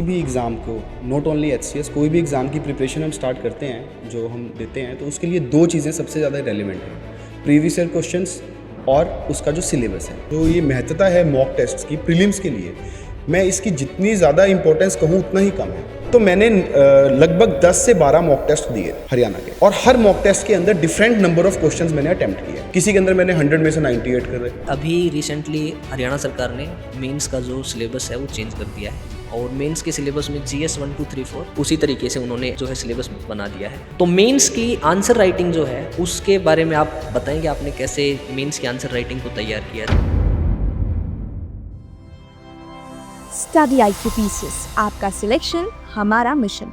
किसी भी एग्ज़ाम को, नॉट ओनली एचसीएस, कोई भी एग्ज़ाम की प्रिपरेशन हम स्टार्ट करते हैं, जो हम देते हैं, तो उसके लिए दो चीज़ें सबसे ज़्यादा रेलेवेंट हैं, प्रीवियस ईयर क्वेश्चंस और उसका जो सिलेबस है। तो ये महत्वता है मॉक टेस्ट्स की प्रीलिम्स के लिए, मैं इसकी जितनी ज़्यादा इंपॉर्टेंस कहूँ उतना ही कम है। तो मैंने लगभग 10 से 12 मॉक टेस्ट दिए हरियाणा के, और हर मॉक टेस्ट के अंदर डिफरेंट नंबर ऑफ क्वेश्चंस मैंने अटेम्प्ट किए। किसी के अंदर मैंने 100 में से 98 कर रहे। अभी रिसेंटली हरियाणा सरकार ने मेंस का जो सिलेबस है वो चेंज कर दिया है, और मेंस के सिलेबस में GS 1 2 3 4 उसी तरीके से उन्होंने जो है सिलेबस बना दिया है। तो मेंस की आंसर राइटिंग जो है उसके बारे में आप बताएंगे, आपने कैसे मेंस की आंसर राइटिंग को तैयार किया है? स्टडी IQ पीसेस, आपका सिलेक्शन हमारा मिशन।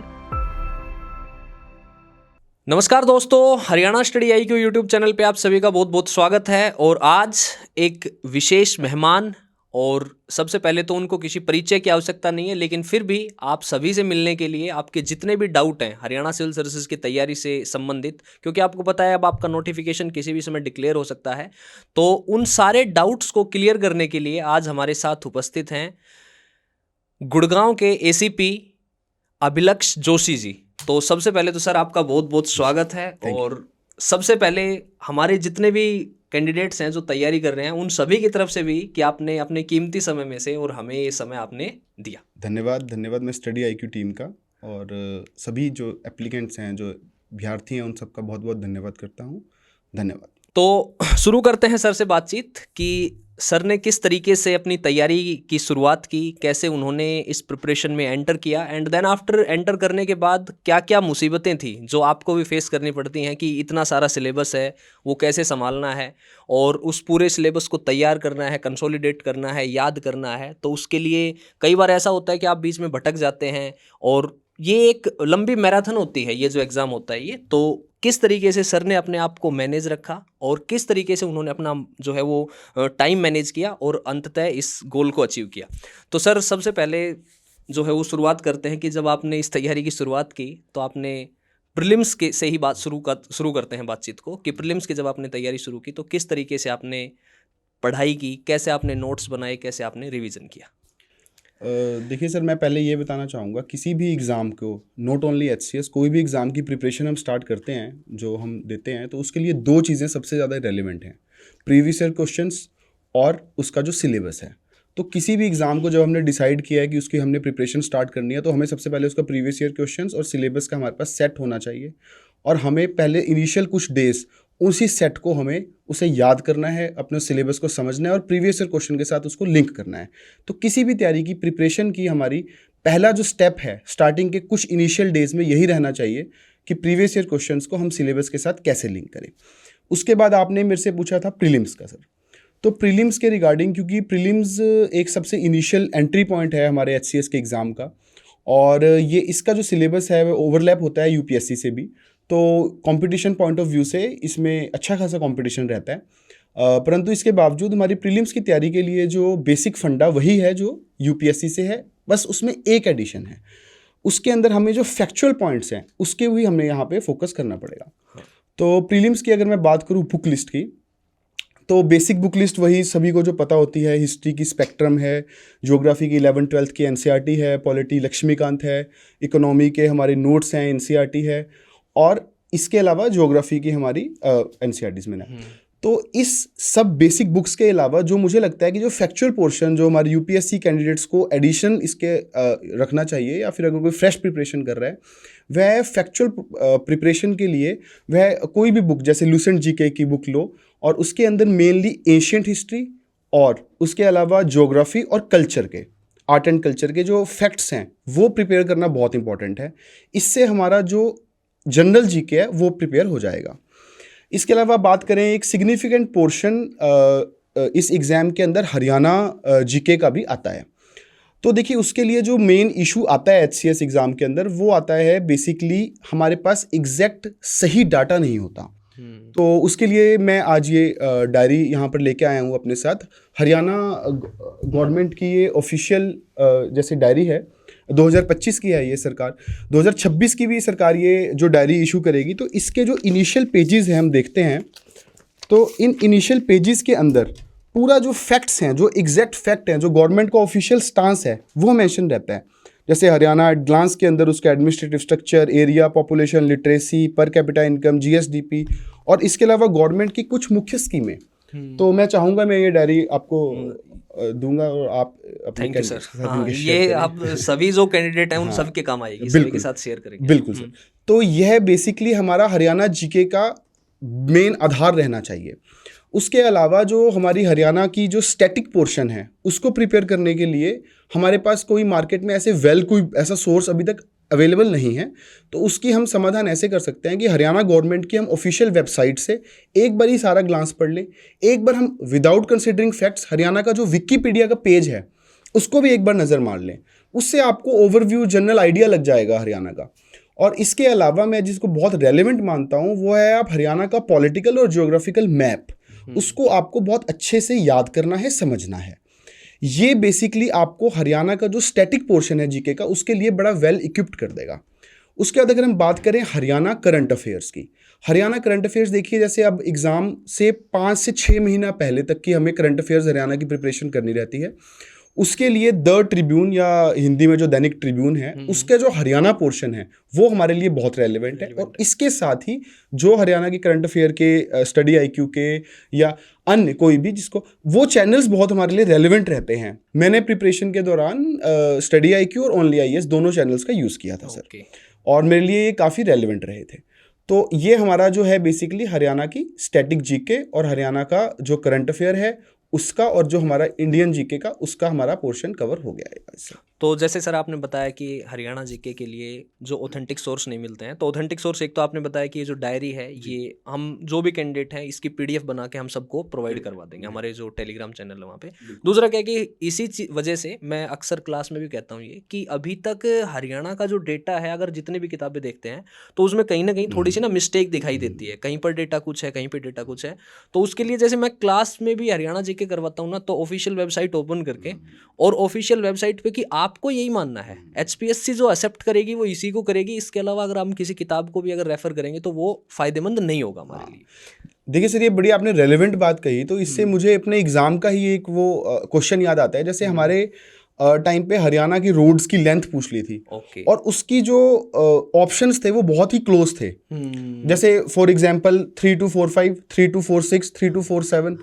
नमस्कार दोस्तों, Haryana study IQ YouTube channel पे आप सभी का बहुत बहुत स्वागत है। और आज एक विशेष मेहमान, और सबसे पहले तो उनको किसी परिचय की आवश्यकता नहीं है, लेकिन फिर भी आप सभी से मिलने के लिए आपके जितने भी डाउट हैं हरियाणा सिविल सर्विसेज की तैयारी से संबंधित, क्योंकि आपको पता है अब आपका नोटिफिकेशन किसी भी समय डिक्लेयर हो सकता है, तो उन सारे डाउट्स को क्लियर करने के लिए आज हमारे साथ उपस्थित हैं गुड़गांव के ACP अभिलक्ष जोशी जी। तो सबसे पहले तो सर आपका बहुत बहुत स्वागत है। और सबसे पहले हमारे जितने भी कैंडिडेट्स हैं जो तैयारी कर रहे हैं उन सभी की तरफ से भी कि आपने अपने कीमती समय में से और हमें ये समय आपने दिया। धन्यवाद मैं स्टडी IQ टीम का और सभी जो एप्लीकेंट्स हैं, जो अभ्यर्थी हैं, उन सबका बहुत बहुत धन्यवाद करता हूँ। धन्यवाद। तो शुरू करते हैं सर से बातचीत कि सर ने किस तरीके से अपनी तैयारी की शुरुआत की, कैसे उन्होंने इस प्रिपरेशन में एंटर किया, एंड देन आफ्टर एंटर करने के बाद क्या क्या मुसीबतें थी जो आपको भी फेस करनी पड़ती हैं कि इतना सारा सिलेबस है वो कैसे संभालना है, और उस पूरे सिलेबस को तैयार करना है, कंसोलिडेट करना है, याद करना है। तो उसके लिए कई बार ऐसा होता है कि आप बीच में भटक जाते हैं, और ये एक लंबी मैराथन होती है ये जो एग्ज़ाम होता है ये। तो किस तरीके से सर ने अपने आप को मैनेज रखा और किस तरीके से उन्होंने अपना जो है वो टाइम मैनेज किया और अंततः इस गोल को अचीव किया? तो सर सबसे पहले जो है वो शुरुआत करते हैं कि जब आपने इस तैयारी की शुरुआत की तो आपने प्रीलिम्स के से ही बात शुरू करते हैं बातचीत को, कि प्रीलिम्स की जब आपने तैयारी शुरू की तो किस तरीके से आपने पढ़ाई की, कैसे आपने नोट्स बनाए, कैसे आपने रिविज़न किया? देखिए सर, मैं पहले ये बताना चाहूँगा, किसी भी एग्ज़ाम को, नॉट ओनली एचसीएस, कोई भी एग्ज़ाम की प्रिपरेशन हम स्टार्ट करते हैं, जो हम देते हैं, तो उसके लिए दो चीज़ें सबसे ज़्यादा रेलेवेंट हैं, प्रीवियस ईयर क्वेश्चंस और उसका जो सिलेबस है। तो किसी भी एग्ज़ाम को जब हमने डिसाइड किया है कि उसकी हमने प्रिपरेशन स्टार्ट करनी है, तो हमें सबसे पहले उसका प्रीवियस ईयर क्वेश्चंस और सिलेबस का हमारे पास सेट होना चाहिए, और हमें पहले इनिशियल कुछ डेज उसी सेट को हमें उसे याद करना है, अपने सिलेबस को समझना है और प्रीवियस ईयर क्वेश्चन के साथ उसको लिंक करना है। तो किसी भी तैयारी की प्रिपरेशन की हमारी पहला जो स्टेप है स्टार्टिंग के कुछ इनिशियल डेज में यही रहना चाहिए कि प्रीवियस ईयर क्वेश्चंस को हम सिलेबस के साथ कैसे लिंक करें। उसके बाद आपने मेरे से पूछा था प्रीलिम्स का सर, तो प्रीलिम्स के रिगार्डिंग, क्योंकि प्रीलिम्स एक सबसे इनिशियल एंट्री पॉइंट है हमारे एचसीएस के एग्ज़ाम का, और ये इसका जो सिलेबस है वो ओवरलैप होता है यूपीएससी से भी, तो कंपटीशन पॉइंट ऑफ व्यू से इसमें अच्छा खासा कंपटीशन रहता है। परंतु इसके बावजूद हमारी प्रीलिम्स की तैयारी के लिए जो बेसिक फंडा वही है जो यूपीएससी से है, बस उसमें एक एडिशन है। उसके अंदर हमें जो फैक्चुअल पॉइंट्स हैं उसके भी हमें यहाँ पे फोकस करना पड़ेगा। तो प्रीलिम्स की अगर मैं बात करूँ बुक लिस्ट की, तो बेसिक बुक लिस्ट वही सभी को जो पता होती है, हिस्ट्री की स्पेक्ट्रम है, ज्योग्राफी की 11th 12th की एनसीईआरटी है, पॉलिटी लक्ष्मीकांत है, इकोनॉमी के हमारे नोट्स हैं, एनसीईआरटी है, और इसके अलावा ज्योग्राफी की हमारी एनसीईआरटीज़ में है। तो इस सब बेसिक बुक्स के अलावा जो मुझे लगता है कि जो फैक्चुअल पोर्शन जो हमारे यूपीएससी कैंडिडेट्स को एडिशन इसके रखना चाहिए, या फिर अगर कोई फ्रेश प्रिपरेशन कर रहा है, वह फैक्चुअल प्रिपरेशन के लिए वह कोई भी बुक जैसे लूसेंट जीके की बुक लो, और उसके अंदर मेनली एंशिएंट हिस्ट्री और उसके अलावा ज्योग्राफी और कल्चर के, आर्ट एंड कल्चर के जो फैक्ट्स हैं वो प्रिपेयर करना बहुत इंपॉर्टेंट है। इससे हमारा जो जनरल जीके है वो प्रिपेयर हो जाएगा। इसके अलावा बात करें, एक सिग्निफिकेंट पोर्शन इस एग्ज़ाम के अंदर हरियाणा जीके का भी आता है। तो देखिए उसके लिए जो मेन इशू आता है एचसीएस एग्ज़ाम के अंदर, वो आता है बेसिकली हमारे पास एग्जैक्ट सही डाटा नहीं होता। तो उसके लिए मैं आज ये डायरी यहाँ पर लेके आया हूँ अपने साथ। हरियाणा गवर्नमेंट की ये ऑफिशियल जैसे डायरी है, 2025 की है ये सरकार, 2026 की भी सरकार ये जो डायरी इशू करेगी। तो इसके जो इनिशियल पेजेस हैं हम देखते हैं, तो इन इनिशियल पेजेस के अंदर पूरा जो फैक्ट्स हैं, जो एग्जैक्ट फैक्ट हैं, जो गवर्नमेंट का ऑफिशियल स्टांस है वो मेंशन रहता है। जैसे हरियाणा एट ग्लांस के अंदर उसका administrative structure, area, population, literacy, per capita income, GSDP और इसके अलावा गवर्नमेंट की कुछ मुख्य स्कीमें। तो मैं चाहूँगा मैं ये डायरी आपको दूंगा और आप अपने थैंक यू सर। साथ हाँ, इनके शेयर ये करें। आप सभी जो कैंडिडेट हैं उन हाँ, सब के काम आएगी, सभी के बिल्कुल साथ शेयर करेंगे। बिल्कुल सर। तो यह बेसिकली हमारा हरियाणा जीके का मेन आधार रहना चाहिए। उसके अलावा जो हमारी हरियाणा की जो स्टैटिक पोर्शन है उसको प्रिपेयर करने के लिए हमारे पास कोई मार्केट में कोई ऐसा सोर्स अभी तक अवेलेबल नहीं है। तो उसकी हम समाधान ऐसे कर सकते हैं कि हरियाणा गवर्नमेंट की हम ऑफिशियल वेबसाइट से एक बार ही सारा ग्लांस पढ़ लें। एक बार हम विदाउट कंसिडरिंग फैक्ट्स हरियाणा का जो विकिपीडिया का पेज है उसको भी एक बार नज़र मार लें। उससे आपको ओवरव्यू, जनरल आइडिया लग जाएगा हरियाणा का। और इसके अलावा मैं जिसको बहुत रेलेवेंट मानता हूँ वो है आप हरियाणा का पॉलिटिकल और ज्योग्राफिकल मैप, उसको आपको बहुत अच्छे से याद करना है, समझना है। ये बेसिकली आपको हरियाणा का जो स्टैटिक पोर्शन है जीके का उसके लिए बड़ा वेल इक्विप्ड कर देगा। उसके बाद अगर हम बात करें हरियाणा करंट अफेयर्स की, हरियाणा करंट अफेयर्स देखिए, जैसे अब एग्ज़ाम से 5 से 6 महीना पहले तक की हमें करंट अफेयर्स हरियाणा की प्रिपरेशन करनी रहती है। उसके लिए द ट्रिब्यून या हिंदी में जो दैनिक ट्रिब्यून है उसका जो हरियाणा पोर्शन है वो हमारे लिए बहुत रेलेवेंट है। और इसके साथ ही जो हरियाणा की करंट अफेयर के, स्टडी आईक्यू के या अन्य कोई भी जिसको, वो चैनल्स बहुत हमारे लिए रेलेवेंट रहते हैं। मैंने प्रिपरेशन के दौरान स्टडी आईक्यू और ओनली आईएएस दोनों चैनल्स का यूज़ किया था सर, और मेरे लिए ये काफ़ी रेलेवेंट रहे थे। तो ये हमारा जो है बेसिकली हरियाणा की स्टैटिक जीके और हरियाणा का जो करंट अफेयर है उसका और जो हमारा इंडियन जीके का उसका हमारा पोर्शन कवर हो गया है इससे। तो जैसे सर आपने बताया कि हरियाणा जीके के लिए जो ऑथेंटिक सोर्स नहीं मिलते हैं, तो ऑथेंटिक सोर्स एक तो आपने बताया कि ये जो डायरी है ये हम जो भी कैंडिडेट हैं इसकी पीडीएफ बना के हम सबको प्रोवाइड करवा देंगे हमारे जो टेलीग्राम चैनल है वहाँ पे। दूसरा क्या है कि इसी वजह से मैं अक्सर क्लास में भी कहता हूँ ये कि अभी तक हरियाणा का जो डेटा है, अगर जितनी भी किताबें देखते हैं तो उसमें कहीं ना कहीं थोड़ी सी ना मिस्टेक दिखाई देती है, कहीं पर डेटा कुछ है, कहीं पर डेटा कुछ है। तो उसके लिए जैसे मैं क्लास में भी हरियाणा जीके करवाता हूँ ना, तो ऑफिशियल वेबसाइट ओपन करके और ऑफिशियल वेबसाइट पे कि आपको यही मानना है, एचपीएससी जो एक्सेप्ट करेगी वो इसी को करेगी। इसके अलावा अगर हम किसी किताब को भी अगर रेफर करेंगे तो वो फायदेमंद नहीं होगा हमारे लिए। देखिए सर, ये बड़ी आपने रेलेवेंट बात कही, तो इससे मुझे अपने एग्जाम का ही एक वो क्वेश्चन याद आता है। जैसे हमारे टाइम पे हरियाणा की रोड्स की लेंथ पूछ ली थी और उसकी जो ऑप्शंस थे वो बहुत ही क्लोज थे। जैसे फॉर एग्जांपल 3245, 3246, 3247,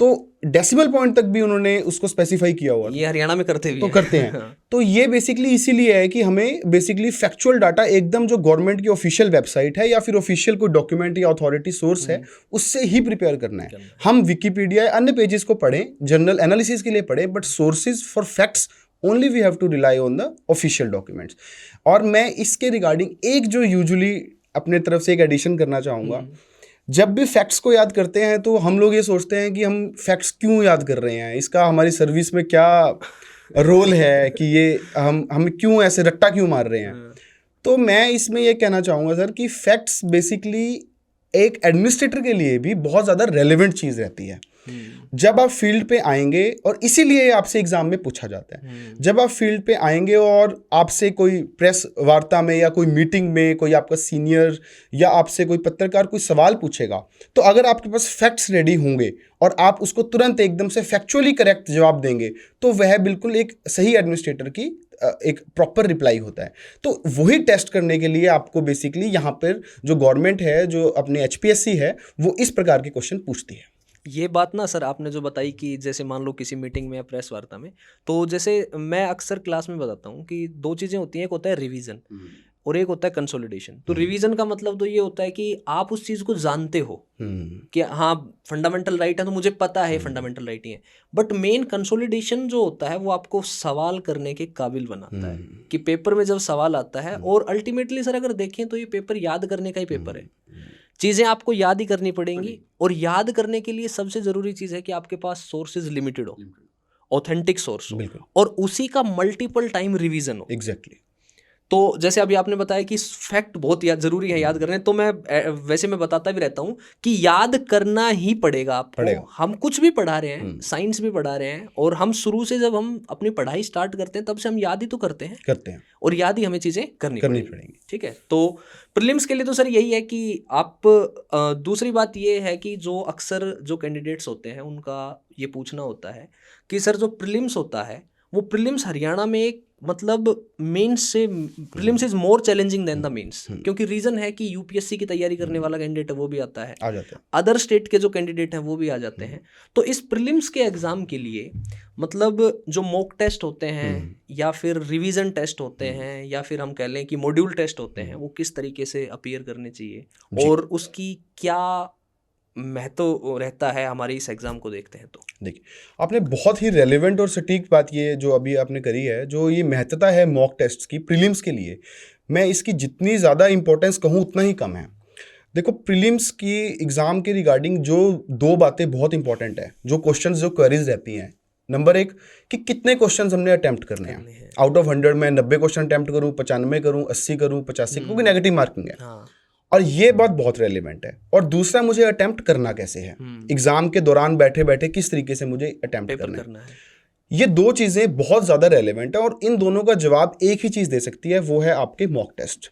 तो डेसिमल पॉइंट तक भी उन्होंने उसको स्पेसिफाई किया हुआ। ये हरियाणा में करते भी तो करते हैं। तो ये बेसिकली इसीलिए है कि हमें बेसिकली फैक्चुअल डाटा एकदम जो गवर्नमेंट की ऑफिशियल वेबसाइट है या फिर ऑफिशियल कोई डॉक्यूमेंट या अथॉरिटी सोर्स है उससे ही प्रिपेयर करना है। हम विकिपीडिया या अन्य पेजेस को पढ़ें, जनरल एनालिसिस के लिए पढ़ें, but sources for facts only we have to rely on the official documents. और मैं इसके रिगार्डिंग एक जो यूजुअली अपने तरफ से एक एडिशन करना चाहूँगा, जब भी फैक्ट्स को याद करते हैं तो हम लोग ये सोचते हैं कि हम फैक्ट्स क्यों याद कर रहे हैं, इसका हमारी सर्विस में क्या रोल है, कि ये हम क्यों ऐसे रट्टा क्यों मार रहे हैं। तो मैं इसमें ये कहना चाहूँगा सर कि फैक्ट्स बेसिकली एक एडमिनिस्ट्रेटर के लिए भी बहुत ज़्यादा रेलेवेंट चीज़ रहती है। जब आप फील्ड पे आएंगे, और इसीलिए आपसे एग्जाम में पूछा जाता है, जब आप फील्ड पे आएंगे और आपसे कोई प्रेस वार्ता में या कोई मीटिंग में कोई आपका सीनियर या आपसे कोई पत्रकार कोई सवाल पूछेगा, तो अगर आपके पास फैक्ट्स रेडी होंगे और आप उसको तुरंत एकदम से फैक्चुअली करेक्ट जवाब देंगे, तो वह बिल्कुल एक सही एडमिनिस्ट्रेटर की एक प्रॉपर रिप्लाई होता है। तो वही टेस्ट करने के लिए आपको बेसिकली यहाँ पर जो गवर्नमेंट है, जो अपने एचपीएससी है, वो इस प्रकार के क्वेश्चन पूछती है। ये बात ना सर आपने जो बताई कि जैसे मान लो किसी मीटिंग में या प्रेस वार्ता में, तो जैसे मैं अक्सर क्लास में बताता हूँ कि दो चीज़ें होती हैं, एक होता है रिवीजन और एक होता है कंसोलिडेशन। तो रिवीजन का मतलब तो ये होता है कि आप उस चीज़ को जानते हो कि हाँ फंडामेंटल राइट है तो मुझे पता है फंडामेंटल राइट ही है, बट मेन कंसोलिडेशन जो होता है वो आपको सवाल करने के काबिल बनाता है कि पेपर में जब सवाल आता है, और अल्टीमेटली सर अगर देखें तो ये पेपर याद करने का ही पेपर है। चीज़ें आपको याद ही करनी पड़ेंगी, और याद करने के लिए सबसे ज़रूरी चीज़ है कि आपके पास सोर्सेज लिमिटेड हो, ऑथेंटिक सोर्स हो, और उसी का मल्टीपल टाइम रिवीजन हो। एग्जैक्टली। तो जैसे अभी आपने बताया कि फैक्ट बहुत ज़रूरी है याद करने, तो मैं वैसे मैं बताता भी रहता हूँ कि याद करना ही पड़ेगा आपको। हम कुछ भी पढ़ा रहे हैं, साइंस भी पढ़ा रहे हैं, और हम शुरू से जब हम अपनी पढ़ाई स्टार्ट करते हैं तब से हम याद ही तो करते हैं और याद ही हमें चीज़ें करनी पड़ेंगी। ठीक है, तो प्रीलिम्स के लिए तो सर यही है कि आप दूसरी बात ये है कि जो अक्सर जो कैंडिडेट्स होते हैं उनका ये पूछना होता है कि सर जो प्रीलिम्स होता है वो प्रीलिम्स हरियाणा में एक मतलब मेंस से prelims is more challenging than the mains, क्योंकि रीजन है कि यूपीएससी की तैयारी करने वाला कैंडिडेट है वो भी आता है, आ जाते हैं। अदर स्टेट के जो कैंडिडेट हैं वो भी आ जाते हैं। तो इस प्रीलिम्स के एग्जाम के लिए मतलब जो मॉक टेस्ट होते हैं या फिर रिवीजन टेस्ट होते हैं या फिर हम कह लें कि मॉड्यूल टेस्ट होते हैं, वो किस तरीके से अपीयर करने चाहिए और उसकी क्या महत्व रहता है हमारे इस एग्जाम को देखते हैं तो? देखिए, आपने बहुत ही रेलेवेंट और सटीक बात ये जो अभी आपने करी है, जो ये महत्ता है मॉक टेस्ट की प्रीलिम्स के लिए, मैं इसकी जितनी ज़्यादा इंपॉर्टेंस कहूँ उतना ही कम है। देखो, प्रीलिम्स की एग्ज़ाम के रिगार्डिंग जो दो बातें बहुत इंपॉर्टेंट है, जो क्वेश्चंस जो क्वेरीज रहती हैं। नंबर एक कि कितने क्वेश्चंस हमने अटेम्प्ट करने हैं। आउट ऑफ 100 मैं 90 क्वेश्चन अटेम्प्ट करूँ, 95 करूँ, 80 करूँ, 85, क्योंकि नेगेटिव मार्किंग है। और ये बात बहुत रेलिवेंट है। और दूसरा, मुझे अटेम्प्ट करना कैसे है, एग्जाम के दौरान बैठे बैठे किस तरीके से मुझे अटेम्प्ट करना है। ये दो चीज़ें बहुत ज़्यादा रेलिवेंट है और इन दोनों का जवाब एक ही चीज़ दे सकती है, वो है आपके मॉक टेस्ट।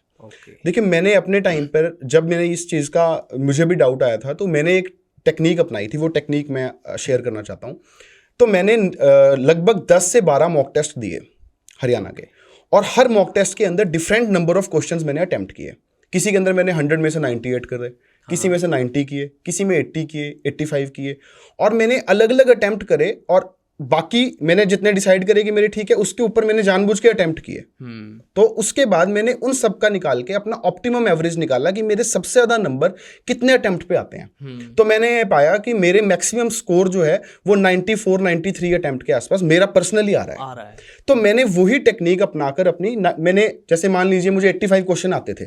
देखिए, मैंने अपने टाइम पर जब मैंने इस चीज़ का मुझे भी डाउट आया था, तो मैंने एक टेक्निक अपनाई थी, वो टेक्निक मैं शेयर करना चाहता हूँ। तो मैंने लगभग 10 से 12 मॉक टेस्ट दिए हरियाणा के, और हर मॉक टेस्ट के अंदर डिफरेंट नंबर ऑफ क्वेश्चंस मैंने अटेम्प्ट किए। किसी के अंदर मैंने 100 में से 98 करे, किसी में से 90 किए, किसी में 80 किए, 85 किए, और मैंने अलग अलग अटेम्प्ट करे, और बाकी मैंने जितने डिसाइड करे कि मेरे ठीक है, उसके ऊपर मैंने जानबूझ के अटेम्प्ट किए। तो उसके बाद मैंने उन सब का निकाल के अपना ऑप्टिमम एवरेज निकाला कि मेरे सबसे ज़्यादा नंबर कितने अटेम्प्ट पे आते हैं। तो मैंने पाया कि मेरे मैक्सिमम स्कोर जो है वो 94, 93 अटेम्प्ट के आसपास मेरा पर्सनली आ रहा है। तो मैंने वही टेक्निक अपनाकर मैंने, जैसे मान लीजिए मुझे 85 क्वेश्चन आते थे,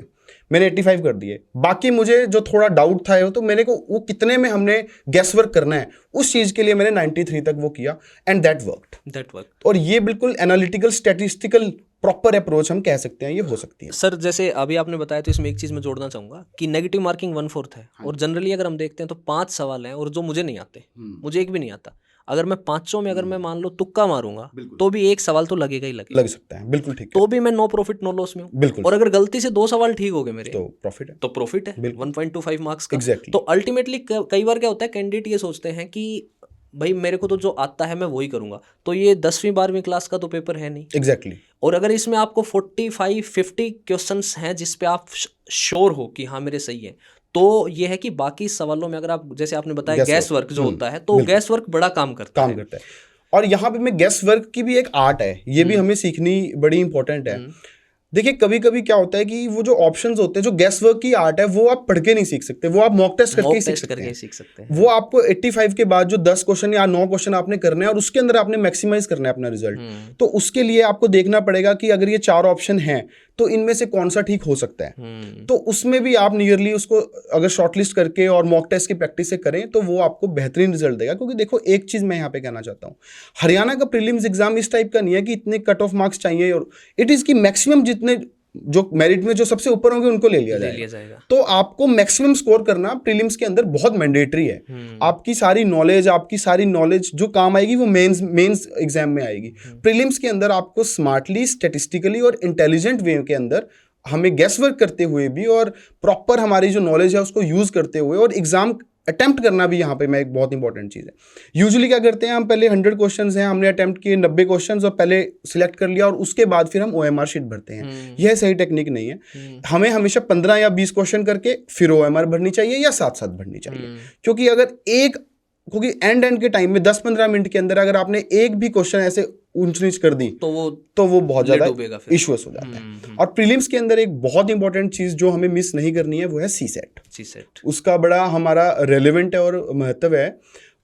मैंने 85 कर दिए। बाकी मुझे जो थोड़ा डाउट था तो मैंने को वो कितने में हमने गैस वर्क करना है, उस चीज़ के लिए मैंने 93 तक वो किया, एंड दैट वर्कड। और ये बिल्कुल एनालिटिकल स्टैटिस्टिकल प्रॉपर अप्रोच हम कह सकते हैं, ये हो सकती है। सर, जैसे अभी आपने बताया, तो इसमें एक चीज़ मैं जोड़ना चाहूँगा कि नेगेटिव मार्किंग 1/4 है, और जनरली अगर हम देखते हैं तो 5 सवाल हैं, और जो मुझे नहीं आते, मुझे एक भी नहीं आता, अगर मैं 500 में अगर मैं मान लो तुक्का मारूंगा तो भी एक सवाल तो लगेगा ही लगेगा। लग सकता है, बिल्कुल ठीक है। तो भी मैं नो प्रॉफिट नो लॉस में हूँ। बिल्कुल। और अगर गलती से 2 सवाल ठीक हो गए मेरे, तो प्रॉफिट है, 1.25 मार्क्स का। Exactly. तो अल्टीमेटली कई बार क्या होता है, कैंडिडेट ये सोचते हैं कि भाई मेरे को तो जो आता है मैं वही करूंगा, तो ये 10वीं 12वीं क्लास का तो पेपर है नहीं। एग्जैक्टली। और अगर इसमें आपको 45-50 क्वेश्चंस हैं जिस पे आप श्योर हो कि हाँ मेरे सही है, तो ये है कि बाकी सवालों में अगर आप, जैसे आपने बताया गैस वर्क जो होता है, तो गैस वर्क बड़ा काम करता है। और यहाँ पे मैं गैस वर्क की भी एक आर्ट है, ये भी हमें सीखनी बड़ी इंपॉर्टेंट है। देखिए, कभी कभी क्या होता है कि वो जो ऑप्शंस होते हैं, जो गैस वर्क की आर्ट है, वो आप पढ़ के नहीं सीख सकते, वो आप मॉक टेस्ट करके ही सीख सकते हैं। वो आपको 85 के बाद जो 10 क्वेश्चन या 9 क्वेश्चन आपने करने हैं और उसके अंदर आपने मैक्सिमाइज करना है अपना रिजल्ट, तो उसके लिए आपको देखना पड़ेगा कि अगर ये 4 ऑप्शन हैं तो इनमें से कौन सा ठीक हो सकता है। तो उसमें भी आप नियरली उसको अगर शॉर्टलिस्ट करके और मॉक टेस्ट की प्रैक्टिस से करें तो वो आपको बेहतरीन रिजल्ट देगा। क्योंकि देखो, एक चीज़ मैं यहाँ पे कहना चाहता हूँ, हरियाणा का प्रीलिम्स एग्जाम इस टाइप का नहीं है कि इतने कट ऑफ मार्क्स चाहिए, और इट इज़ की मैक्सिमम जितने जो मेरिट में जो सबसे ऊपर होंगे उनको ले लिया जाएगा। तो आपको मैक्सिमम स्कोर करना प्रीलिम्स के अंदर बहुत मैंडेटरी है। आपकी सारी नॉलेज जो काम आएगी वो मेंस एग्जाम में आएगी। प्रीलिम्स के अंदर आपको स्मार्टली, स्टैटिस्टिकली और इंटेलिजेंट वे के अंदर हमें गैस वर्क करते हुए भी और प्रॉपर हमारी जो नॉलेज है उसको यूज करते हुए और एग्जाम अटेम्प्ट करना भी यहाँ पे मैं एक बहुत इंपॉर्टेंट चीज़ है। यूजुअली क्या करते हैं, हम पहले 100 क्वेश्चंस हैं, हमने अटेम्प्ट किए 90 क्वेश्चंस और पहले सिलेक्ट कर लिया और उसके बाद फिर हम OMR शीट भरते हैं। यह सही टेक्निक नहीं है। हमें हमेशा 15 या 20 क्वेश्चन करके फिर OMR भरनी चाहिए या साथ साथ भरनी चाहिए। क्योंकि एंड के टाइम में 10-15 मिनट के अंदर अगर आपने एक भी क्वेश्चन ऐसे ऊंच नीच कर दी तो वो बहुत ज़्यादा इश्यूअस हो जाता है। और प्रीलिम्स के अंदर एक बहुत इंपॉर्टेंट चीज़ जो हमें मिस नहीं करनी है वो है CSET। उसका बड़ा हमारा रेलेवेंट है और महत्व है।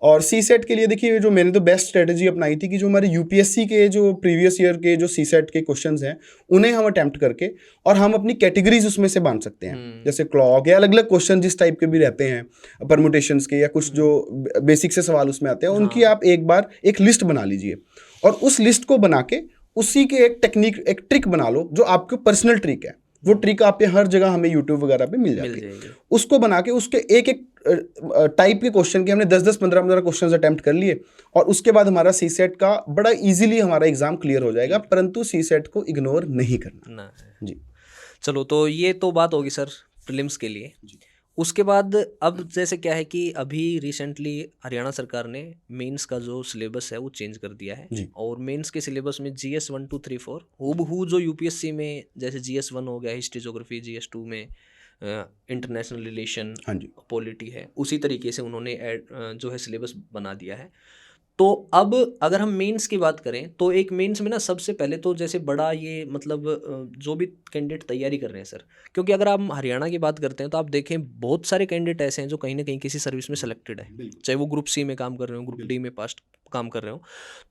और CSET के लिए देखिए, जो मैंने तो बेस्ट स्ट्रेटजी अपनाई थी कि जो हमारे UPSC के जो प्रीवियस ईयर के जो CSET के क्वेश्चंस हैं उन्हें हम अटेम्प्ट करके और हम अपनी कैटेगरीज उसमें से बांध सकते हैं। जैसे क्लॉक या अलग अलग क्वेश्चन जिस टाइप के भी रहते हैं, परमुटेशंस के या कुछ जो बेसिक से सवाल उसमें आते हैं, उनकी आप एक बार एक लिस्ट बना लीजिए और उस लिस्ट को बना के उसी के एक ट्रिक बना लो जो आपकी पर्सनल ट्रिक है। वो ट्रिक आप हर जगह हमें YouTube वगैरह पे मिल जाती है। उसको बना के उसके एक टाइप के क्वेश्चन के हमने 10-10, 15-15 क्वेश्चन अटेम्प्ट कर लिए और उसके बाद हमारा CSET का बड़ा इजीली हमारा एग्जाम क्लियर हो जाएगा। परंतु CSET को इग्नोर नहीं करना। जी, चलो, तो ये तो बात होगी सर प्रीलिम्स के लिए। उसके बाद अब जैसे क्या है कि अभी रिसेंटली हरियाणा सरकार ने मेंस का जो सिलेबस है वो चेंज कर दिया है जी। और मेंस के सिलेबस में GS 1 2 3 4 हूबहू जो UPSC में जैसे GS 1 हो गया हिस्ट्री ज्योग्राफी, GS 2 में इंटरनेशनल रिलेशन हाँ जी। पॉलिटी है, उसी तरीके से उन्होंने जो है सिलेबस बना दिया है। तो अब अगर हम मेंस की बात करें तो एक मेंस में ना सबसे पहले तो जैसे बड़ा ये मतलब जो भी कैंडिडेट तैयारी कर रहे हैं सर, क्योंकि अगर हम हरियाणा की बात करते हैं तो आप देखें बहुत सारे कैंडिडेट ऐसे हैं जो कहीं ना कहीं किसी सर्विस में सेलेक्टेड है, चाहे वो ग्रुप C में काम कर रहे हो, ग्रुप D में पास काम कर रहे हो,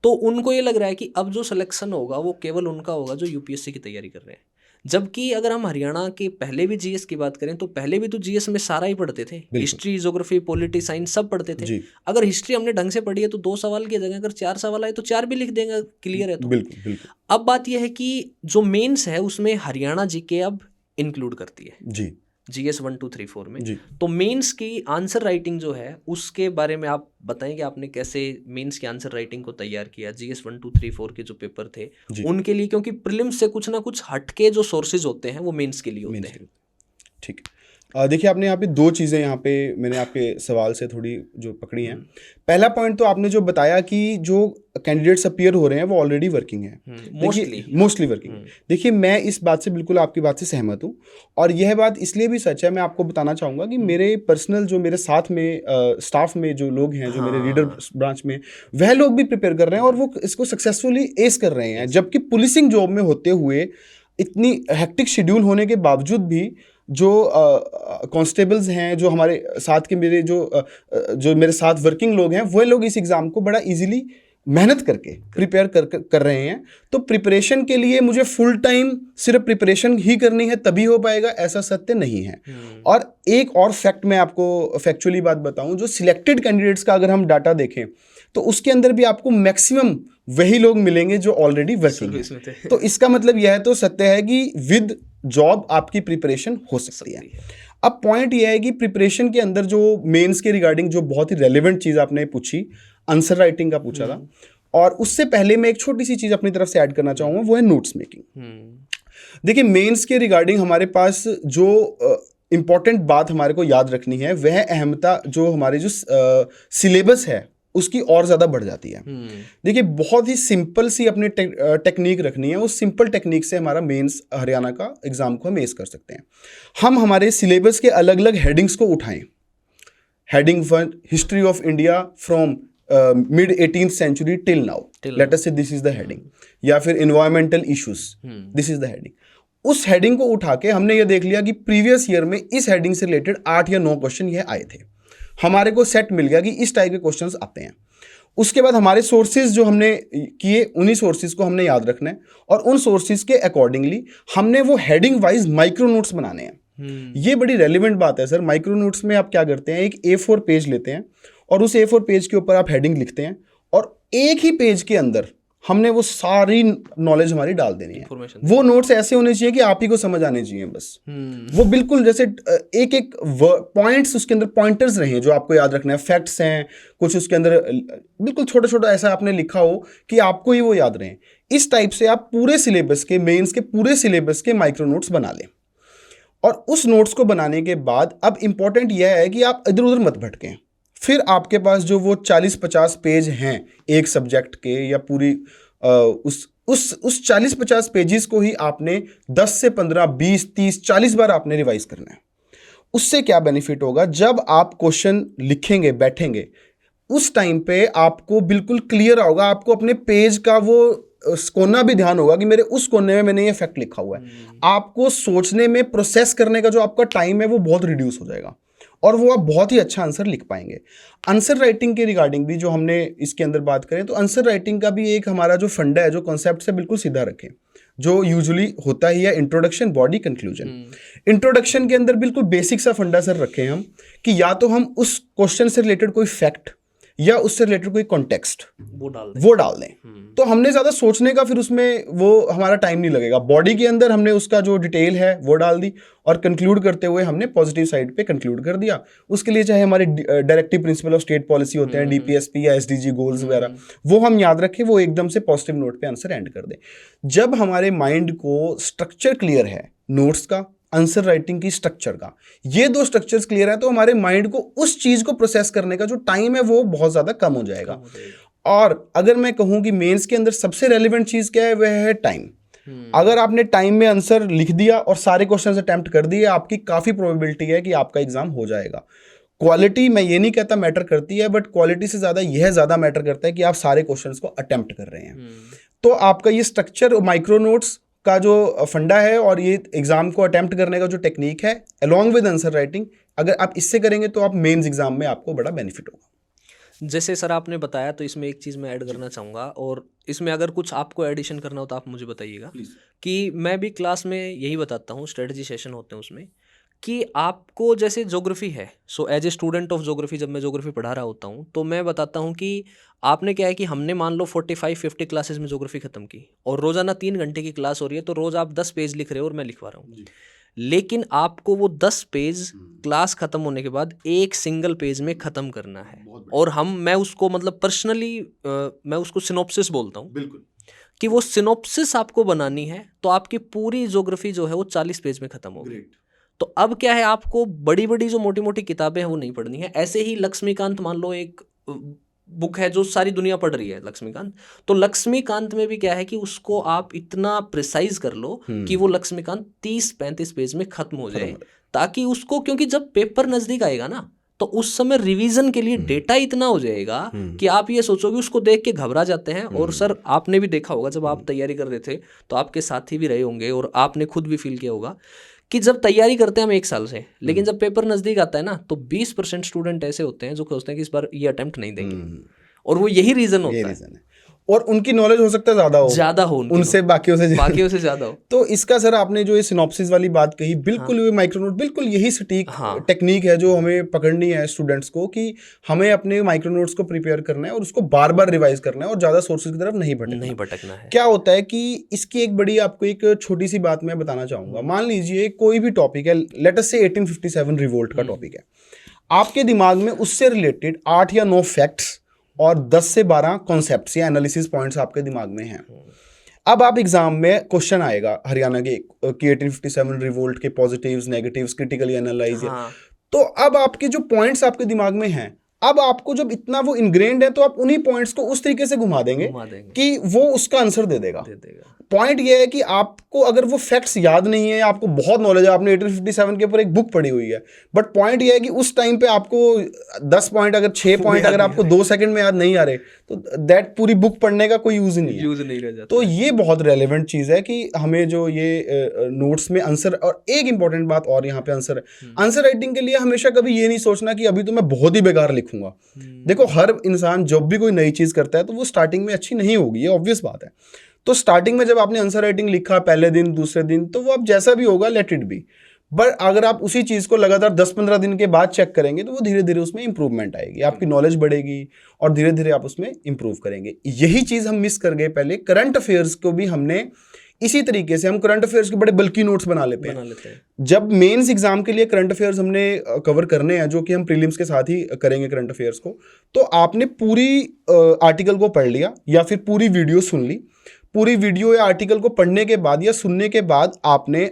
तो उनको ये लग रहा है कि अब जो सिलेक्शन होगा वो केवल उनका होगा जो UPSC की तैयारी कर रहे हैं। जबकि अगर हम हरियाणा के पहले भी GS की बात करें तो पहले भी तो GS में सारा ही पढ़ते थे, हिस्ट्री ज्योग्राफी पॉलिटी साइंस सब पढ़ते थे। जी। अगर हिस्ट्री हमने ढंग से पढ़ी है तो 2 सवाल की जगह अगर 4 सवाल आए तो 4 भी लिख देंगे, क्लियर है। तो बिल्कुल बिल्कुल। अब बात यह है कि जो मेंस है उसमें हरियाणा GK अब इंक्लूड करती है जी। GS 1 2 3 4 में। जी। तो मेंस की आंसर राइटिंग जो है उसके बारे में आप बताएं कि आपने कैसे मेंस की आंसर राइटिंग को तैयार किया, GS 1 2 3 4 के जो पेपर थे जी। उनके लिए, क्योंकि प्रीलिम्स से कुछ ना कुछ हटके जो सोर्सेज होते हैं वो मेंस के लिए होते हैं। ठीक है। देखिए आपने यहाँ पे दो चीज़ें यहाँ पे मैंने आपके सवाल से थोड़ी जो पकड़ी हैं। पहला पॉइंट तो आपने जो बताया कि जो कैंडिडेट्स अपीयर हो रहे हैं वो ऑलरेडी वर्किंग हैं, मोस्टली वर्किंग। देखिए मैं इस बात से बिल्कुल आपकी बात से सहमत हूँ और यह बात इसलिए भी सच है, मैं आपको बताना चाहूँगा कि मेरे पर्सनल जो मेरे साथ में स्टाफ में जो लोग हैं, जो मेरे रीडर ब्रांच में, वह लोग भी प्रिपेयर कर रहे हैं और वो इसको सक्सेसफुली एस कर रहे हैं। जबकि पुलिसिंग जॉब में होते हुए इतनी हेक्टिक शेड्यूल होने के बावजूद भी जो कांस्टेबल्स हैं, जो हमारे साथ के मेरे जो मेरे साथ वर्किंग लोग हैं, वो लोग इस एग्ज़ाम को बड़ा इजीली मेहनत करके प्रिपेयर कर रहे हैं। तो प्रिपरेशन के लिए मुझे फुल टाइम सिर्फ प्रिपरेशन ही करनी है तभी हो पाएगा, ऐसा सत्य नहीं है। और एक और फैक्ट मैं आपको फैक्चुअली बात बताऊं, जो सिलेक्टेड कैंडिडेट्स का अगर हम डाटा देखें तो उसके अंदर भी आपको मैक्सिमम वही लोग मिलेंगे जो ऑलरेडी वर्किंग हैं। तो इसका मतलब यह तो सत्य है कि विद जॉब आपकी प्रिपरेशन हो सकती है। अब पॉइंट यह है कि प्रिपरेशन के अंदर जो मेंस के रिगार्डिंग जो बहुत ही रेलेवेंट चीज़ आपने पूछी, आंसर राइटिंग का पूछा था, और उससे पहले मैं एक छोटी सी चीज़ अपनी तरफ से ऐड करना चाहूँगा, वो है नोट्स मेकिंग। देखिए मेंस के रिगार्डिंग हमारे पास जो इम्पॉर्टेंट बात हमारे को याद रखनी है, वह अहमता जो हमारे जो सिलेबस है उसकी और ज़्यादा बढ़ जाती है। देखिए बहुत ही सिंपल सी अपनी टेक्निक रखनी है, उस सिंपल टेक्निक से हमारा मेंस हरियाणा का एग्ज़ाम को हम एस कर सकते हैं। हम हमारे सिलेबस के अलग अलग हेडिंग्स को उठाएं। Heading 1 history of India from mid 18th century till now, let us say this is the heading, या फिर environmental issues, this is the heading. उस हेडिंग को उठा के हमने ये देख लिया कि प्रीवियस ईयर में इस हेडिंग से रिलेटेड 8 या 9 क्वेश्चन ये आए थे, हमारे को सेट मिल गया कि इस टाइप के क्वेश्चंस आते हैं। उसके बाद हमारे सोर्सेज जो हमने किए, उन्हीं सोर्सेज को हमने याद रखना है और उन सोर्सेज के अकॉर्डिंगली हमने वो हेडिंग वाइज माइक्रो नोट्स बनाने हैं। ये बड़ी रेलिवेंट बात है सर। माइक्रो नोट्स में आप क्या करते हैं, एक A4 पेज लेते हैं और उस A4 पेज के ऊपर आप हेडिंग लिखते हैं और एक ही पेज के अंदर हमने वो सारी नॉलेज हमारी डाल देनी है। वो नोट्स ऐसे होने चाहिए कि आप ही को समझ आने चाहिए बस। वो बिल्कुल जैसे एक एक पॉइंट्स उसके अंदर पॉइंटर्स रहे जो आपको याद रखना है, फैक्ट्स हैं कुछ उसके अंदर, बिल्कुल छोटा छोटा ऐसा आपने लिखा हो कि आपको ही वो याद रहे। इस टाइप से आप पूरे सिलेबस के, मेंस के पूरे सिलेबस के माइक्रो नोट्स बना लें। और उस नोट्स को बनाने के बाद अब इंपॉर्टेंट यह है कि आप इधर उधर मत भटकें। फिर आपके पास जो वो 40-50 पेज हैं एक सब्जेक्ट के, या पूरी उस 40-50 पेजेस को ही आपने 10 से 15, 20, 30, 40 बार आपने रिवाइज करना है। उससे क्या बेनिफिट होगा, जब आप क्वेश्चन लिखेंगे बैठेंगे उस टाइम पे आपको बिल्कुल क्लियर होगा, आपको अपने पेज का वो कोना भी ध्यान होगा कि मेरे उस कोने में मैंने ये फैक्ट लिखा हुआ है। आपको सोचने में, प्रोसेस करने का जो आपका टाइम है वो बहुत रिड्यूस हो जाएगा और वो आप बहुत ही अच्छा आंसर लिख पाएंगे। आंसर राइटिंग के रिगार्डिंग भी जो हमने इसके अंदर बात करें, तो आंसर राइटिंग का भी एक हमारा जो फंडा है, जो कॉन्सेप्ट से बिल्कुल सीधा रखें, जो यूजुअली होता ही है इंट्रोडक्शन, बॉडी, कंक्लूजन। इंट्रोडक्शन के अंदर बिल्कुल बेसिक सा फंडा सर रखें हम कि या तो हम उस क्वेश्चन से रिलेटेड कोई फैक्ट या उससे रिलेटेड कोई कॉन्टेक्स्ट वो डाल दें। तो हमने ज़्यादा सोचने का फिर उसमें वो हमारा टाइम नहीं लगेगा। बॉडी के अंदर हमने उसका जो डिटेल है वो डाल दी और कंक्लूड करते हुए हमने पॉजिटिव साइड पे कंक्लूड कर दिया। उसके लिए चाहे हमारे directive principle of state policy होते हैं, DPSP या SDG गोल्स वगैरह, वो हम याद रखें, वो एकदम से पॉजिटिव नोट पे आंसर एंड कर दें। जब हमारे माइंड को स्ट्रक्चर क्लियर है नोट्स का, आंसर राइटिंग की स्ट्रक्चर का। ये दो स्ट्रक्चर्स क्लियर है तो हमारे माइंड को उस चीज़ को प्रोसेस करने का जो टाइम है वो बहुत ज़्यादा कम हो जाएगा। और अगर मैं कहूँ कि मेंस के अंदर सबसे रेलिवेंट चीज़ क्या है, वह है टाइम। अगर आपने टाइम में आंसर लिख दिया और सारे क्वेश्चंस अटेम्प्ट कर दिए, आपकी काफ़ी प्रोबेबिलिटी है कि आपका एग्जाम हो जाएगा। क्वालिटी मैं ये नहीं कहता मैटर करती है, बट क्वालिटी से ज़्यादा यह ज़्यादा मैटर करता है कि आप सारे क्वेश्चंस को अटेम्प्ट कर रहे हैं। तो आपका ये स्ट्रक्चर और माइक्रो नोट्स का जो फंडा है और ये एग्जाम को अटेम्प्ट करने का जो टेक्निक है अलॉन्ग विद आंसर राइटिंग, अगर आप इससे करेंगे तो आप मेंस एग्जाम में आपको बड़ा बेनिफिट होगा। जैसे सर आपने बताया, तो इसमें एक चीज़ मैं ऐड करना चाहूँगा, और इसमें अगर कुछ आपको एडिशन करना हो तो आप मुझे बताइएगा। कि मैं भी क्लास में यही बताता हूँ, स्ट्रेटजी सेशन होते हैं उसमें, कि आपको जैसे ज्योग्राफी है, so as a student of geography जब मैं ज्योग्राफी पढ़ा रहा होता हूँ तो मैं बताता हूँ कि आपने क्या है कि हमने मान लो 45-50 क्लासेस में ज्योग्राफी ख़त्म की और रोज़ाना 3 घंटे की क्लास हो रही है, तो रोज़ आप 10 पेज लिख रहे हो और मैं लिखवा रहा हूँ। लेकिन आपको वो 10 पेज क्लास ख़त्म होने के बाद एक सिंगल पेज में ख़त्म करना है। और मैं उसको मतलब पर्सनली मैं उसको सिनॉप्सिस बोलता हूँ। बिल्कुल, कि वो सिनॉप्सिस आपको बनानी है तो आपकी पूरी ज्योग्राफी जो है वो 40 पेज में ख़त्म होगी। तो अब क्या है, आपको बड़ी बड़ी जो मोटी मोटी किताबें हैं वो नहीं पढ़नी है। ऐसे ही लक्ष्मीकांत मान लो एक बुक है जो सारी दुनिया पढ़ रही है, लक्ष्मीकांत, तो लक्ष्मीकांत में भी क्या है कि उसको आप इतना प्रिसाइज कर लो कि वो लक्ष्मीकांत 30-35 पेज में खत्म हो जाए, ताकि उसको, क्योंकि जब पेपर नजदीक आएगा ना तो उस समय रिवीजन के लिए डेटा इतना हो जाएगा कि आप ये सोचोगे, उसको देख के घबरा जाते हैं। और सर आपने भी देखा होगा जब आप तैयारी कर रहे थे तो आपके साथी भी रहे होंगे और आपने खुद भी फील किया होगा कि जब तैयारी करते हैं हम 1 साल से, लेकिन जब पेपर नज़दीक आता है ना तो 20% स्टूडेंट ऐसे होते हैं जो सोचते हैं कि इस बार ये अटेम्प्ट नहीं देंगे, और वो यही रीज़न होता है। और उनकी नॉलेज हो सकता है ज़्यादा हो उनसे, बाकियों से ज़्यादा हो। तो इसका सर आपने जो ये सिनॉप्सिस वाली बात कही, बिल्कुल ये माइक्रोनोट बिल्कुल यही सटीक टेक्निक है जो हमें पकड़नी है स्टूडेंट्स को, कि हमें अपने माइक्रोनोट्स को प्रिपेयर करना है और उसको बार बार रिवाइज करना है और ज़्यादा सोर्सेज की तरफ नहीं भटकना है। क्या होता है कि इसकी एक बड़ी आपको एक छोटी सी बात मैं बताना चाहूँगा। मान लीजिए कोई भी टॉपिक है, लेट अस से 1857 रिवोल्ट का टॉपिक है, आपके दिमाग में उससे रिलेटेड 8 या 9 फैक्ट्स और 10 से 12 कॉन्सेप्ट्स या एनालिसिस पॉइंट्स आपके दिमाग में हैं। अब आप एग्जाम में क्वेश्चन आएगा हरियाणा के कि 1857 रिवोल्ट के पॉजिटिव्स नेगेटिव्स क्रिटिकली एनालाइज, तो अब आपके जो पॉइंट्स आपके दिमाग में हैं, अब आपको जब इतना वो इनग्रेन्ड है तो आप उन्हीं पॉइंट्स को उस तरीके से घुमा देंगे कि वो उसका आंसर दे देगा। पॉइंट ये है कि आपको अगर वो फैक्ट्स याद नहीं है, आपको बहुत नॉलेज है, आपने 1857 के ऊपर एक बुक पढ़ी हुई है, बट पॉइंट ये है कि उस टाइम पे आपको 10 पॉइंट अगर 6 पॉइंट अगर आपको 2 सेकंड में याद नहीं आ रहे तो दैट पूरी बुक पढ़ने का कोई यूज़ नहीं है। तो ये बहुत रेलिवेंट चीज़ है कि हमें जो ये नोट्स में आंसर, और एक इंपॉर्टेंट बात और यहाँ पे आंसर राइटिंग के लिए हमेशा कभी ये नहीं सोचना कि अभी तो मैं बहुत ही बेकार लिखूंगा। देखो, हर इंसान जब भी कोई नई चीज़ करता है तो वो स्टार्टिंग में अच्छी नहीं होगी, ये ऑब्वियस बात है। तो स्टार्टिंग में जब आपने आंसर राइटिंग लिखा पहले दिन दूसरे दिन, तो वो आप जैसा भी होगा लेट इट बी, बट अगर आप उसी चीज़ को लगातार 10-15 दिन के बाद चेक करेंगे तो वो धीरे धीरे उसमें इंप्रूवमेंट आएगी, आपकी नॉलेज बढ़ेगी और धीरे धीरे आप उसमें इंप्रूव करेंगे। यही चीज़ हम मिस कर गए पहले। करंट अफेयर्स को भी हमने इसी तरीके से, हम करंट अफेयर्स के बड़े बल्की नोट्स बना लेते हैं। जब मेंस एग्जाम के लिए करंट अफेयर्स हमने कवर करने हैं, जो कि हम प्रीलिम्स के साथ ही करेंगे करंट अफेयर्स को, तो आपने पूरी आर्टिकल को पढ़ लिया या फिर पूरी वीडियो सुन ली। पूरी वीडियो या आर्टिकल को पढ़ने के बाद या सुनने के बाद आपने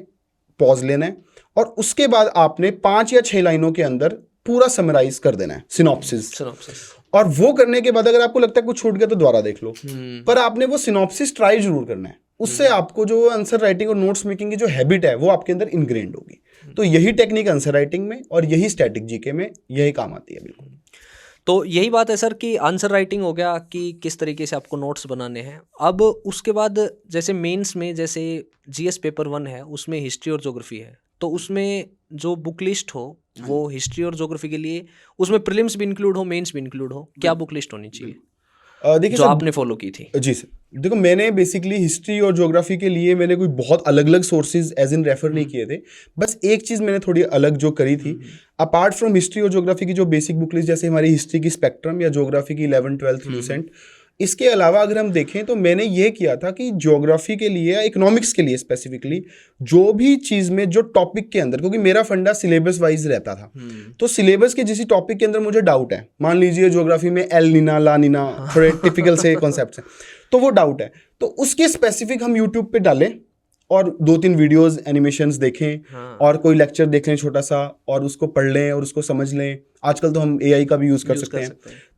पॉज लेना है और उसके बाद आपने 5 या 6 लाइनों के अंदर पूरा समराइज कर देना है, सिनॉप्सिस। और वो करने के बाद अगर आपको लगता है कुछ छूट गया तो दोबारा देख लो, पर आपने वो सिनॉप्सिस ट्राई जरूर करना है। उससे आपको जो आंसर राइटिंग और नोट्स मेकिंग की जो हैबिट है वो आपके अंदर इनग्रेन्ड होगी। तो यही टेक्निक आंसर राइटिंग में और यही स्टैटिक जीके में यही काम आती है। बिल्कुल, तो यही बात है सर कि आंसर राइटिंग हो गया कि किस तरीके से आपको नोट्स बनाने हैं। अब उसके बाद जैसे मेंस में, जैसे जीएस पेपर 1 है, उसमें हिस्ट्री और ज्योग्राफी है, तो उसमें जो बुक लिस्ट हो वो हिस्ट्री और ज्योग्राफी के लिए, उसमें प्रीलिम्स भी इंक्लूड हो, मेंस भी इंक्लूड हो, क्या बुक लिस्ट होनी चाहिए देखिए जो आपने फॉलो की थी? जी सर, देखो मैंने बेसिकली हिस्ट्री और ज्योग्राफी के लिए मैंने कोई बहुत अलग अलग सोर्सेज एज इन रेफर नहीं किए थे। बस एक चीज़ मैंने थोड़ी अलग जो करी थी, अपार्ट फ्रॉम हिस्ट्री और ज्योग्राफी की जो बेसिक बुक लिस्ट, जैसे हमारी हिस्ट्री की स्पेक्ट्रम या ज्योग्राफी की 11th-12th ल्यूसेंट, इसके अलावा अगर हम देखें तो मैंने ये किया था कि ज्योग्राफी के लिए या इकोनॉमिक्स के लिए स्पेसिफिकली जो भी चीज़ में जो टॉपिक के अंदर, क्योंकि मेरा फंडा सिलेबस वाइज रहता था, तो सिलेबस के जिस टॉपिक के अंदर मुझे डाउट है, मान लीजिए ज्योग्राफी में एल नीना ला नीना थोड़े टिपिकल से कॉन्सेप्ट हैं, तो वो डाउट है, तो उसके स्पेसिफिक हम यूट्यूब पे डालें और 2-3 वीडियोस एनिमेशंस देखें, हाँ। और कोई लेक्चर देख लें छोटा सा और उसको पढ़ लें और उसको समझ लें। आजकल तो हम AI का भी यूज़ कर सकते हैं।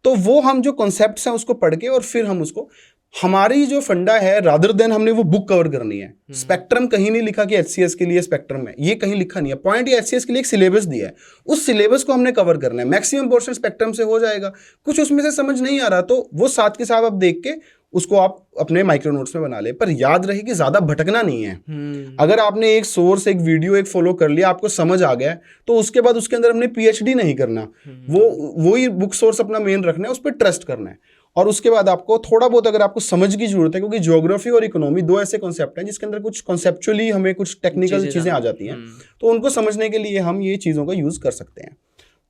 तो वो हम जो कॉन्सेप्ट्स हैं उसको पढ़ के और फिर हम उसको, हमारी जो फंडा है रादर देन हमने वो बुक कवर करनी है। स्पेक्ट्रम कहीं नहीं लिखा कि HCS के लिए स्पेक्ट्रम है, ये कहीं लिखा नहीं है। पॉइंट ये HCS के लिए एक सिलेबस दिया है, उस सिलेबस को हमने कवर करना है। मैक्सिमम पोर्शन स्पेक्ट्रम से हो जाएगा। कुछ उसमें से समझ नहीं आ रहा तो वो साथ के साथ आप देख के उसको आप अपने माइक्रो नोट्स में बना ले। पर याद रहे कि ज़्यादा भटकना नहीं है। अगर आपने एक सोर्स, एक वीडियो, एक फॉलो कर लिया, आपको समझ आ गया, तो उसके बाद उसके अंदर हमने PhD नहीं करना, वो ही बुक सोर्स अपना मेन रखना है, उस पर ट्रस्ट करना है। और उसके बाद आपको थोड़ा बहुत अगर आपको समझ की जरूरत है, क्योंकि ज्योग्राफी और इकोनॉमी 2 ऐसे कॉन्सेप्ट हैं जिसके अंदर कुछ कॉन्सेप्चुअली हमें कुछ टेक्निकल चीज़ें आ जाती हैं, तो उनको समझने के लिए हम ये चीज़ों का यूज़ कर सकते हैं।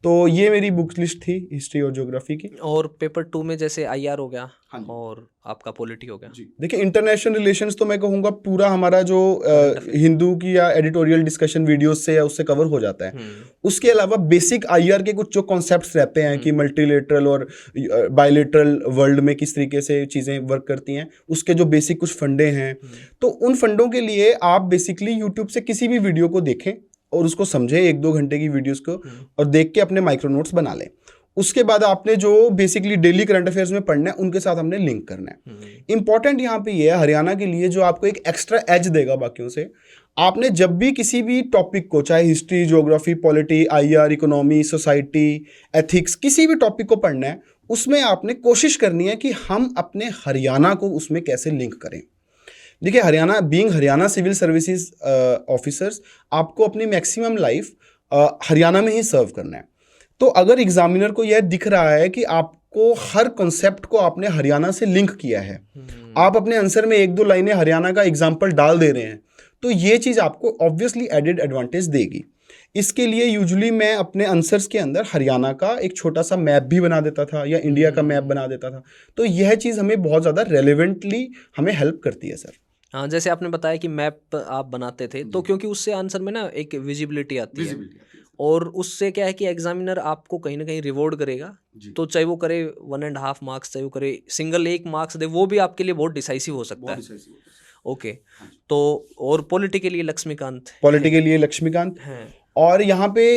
तो ये मेरी बुक लिस्ट थी हिस्ट्री और ज्योग्राफी की। और पेपर 2 में जैसे IR हो गया, हाँ जी। और आपका पॉलिटी हो गया। देखिए, इंटरनेशनल रिलेशंस तो मैं कहूँगा पूरा हमारा जो हिंदू की या एडिटोरियल डिस्कशन वीडियोस से या उससे कवर हो जाता है। उसके अलावा बेसिक IR के कुछ जो कॉन्सेप्ट्स रहते हैं कि मल्टीलेटरल और बायलेटरल वर्ल्ड में किस तरीके से चीज़ें वर्क करती हैं, उसके जो बेसिक कुछ फंडे हैं, तो उन फंडों के लिए आप बेसिकली यूट्यूब से किसी भी वीडियो को देखें और उसको समझें, 1-2 घंटे की वीडियोस को, और देख के अपने माइक्रो नोट्स बना लें। उसके बाद आपने जो बेसिकली डेली करंट अफेयर्स में पढ़ना है उनके साथ हमने लिंक करना है। इंपॉर्टेंट यहाँ पे ये है हरियाणा के लिए जो आपको एक एक्स्ट्रा एज देगा बाकियों से, आपने जब भी किसी भी टॉपिक को, चाहे history, geography, polity, IR, economy, society, ethics, किसी भी टॉपिक को पढ़ना है, उसमें आपने कोशिश करनी है कि हम अपने हरियाणा को उसमें कैसे लिंक करें। देखिए, Haryana being Haryana civil services officers, आपको अपनी मैक्सिमम लाइफ हरियाणा में ही सर्व करना है। तो अगर एग्जामिनर को यह दिख रहा है कि आपको हर कॉन्सेप्ट को आपने हरियाणा से लिंक किया है, आप अपने आंसर में 1-2 लाइनें हरियाणा का एग्जाम्पल डाल दे रहे हैं, तो ये चीज़ आपको ऑब्वियसली एडेड एडवांटेज देगी। इसके लिए यूजुअली मैं अपने आंसर्स के अंदर हरियाणा का एक छोटा सा मैप भी बना देता था या इंडिया का मैप बना देता था। तो यह चीज़ हमें बहुत ज़्यादा रेलेवेंटली हमें हेल्प करती है सर। हाँ, जैसे आपने बताया कि मैप आप बनाते थे, तो क्योंकि उससे आंसर में ना एक विजिबिलिटी आती है, और उससे क्या है कि एग्जामिनर आपको कहीं ना कहीं रिवॉर्ड करेगा। तो चाहे वो करे 1.5 मार्क्स, चाहे वो करे सिंगल 1 मार्क्स दे, वो भी आपके लिए बहुत डिसाइसिव हो सकता है। ओके, तो और पॉलिटी के लिए लक्ष्मीकांत हैं। और यहाँ पे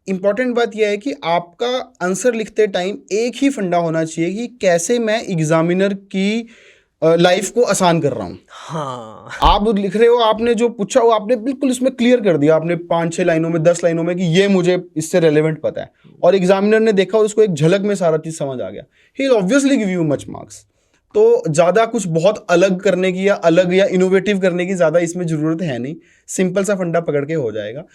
इम्पॉर्टेंट बात यह है कि आपका आंसर लिखते टाइम एक ही फंडा होना चाहिए कि कैसे मैं एग्जामिनर की लाइफ को आसान कर रहा हूँ। हाँ, आप लिख रहे हो, आपने जो पूछा वो आपने बिल्कुल इसमें क्लियर कर दिया, आपने 5-6 लाइनों में, 10 लाइनों में, कि ये मुझे इससे रेलेवेंट पता है, और एग्जामिनर ने देखा और उसको एक झलक में सारा चीज़ समझ आ गया, he will obviously give you much marks. तो ज़्यादा कुछ बहुत अलग करने की या इनोवेटिव करने की ज़्यादा इसमें ज़रूरत है नहीं, सिंपल सा फंडा पकड़ के हो जाएगा।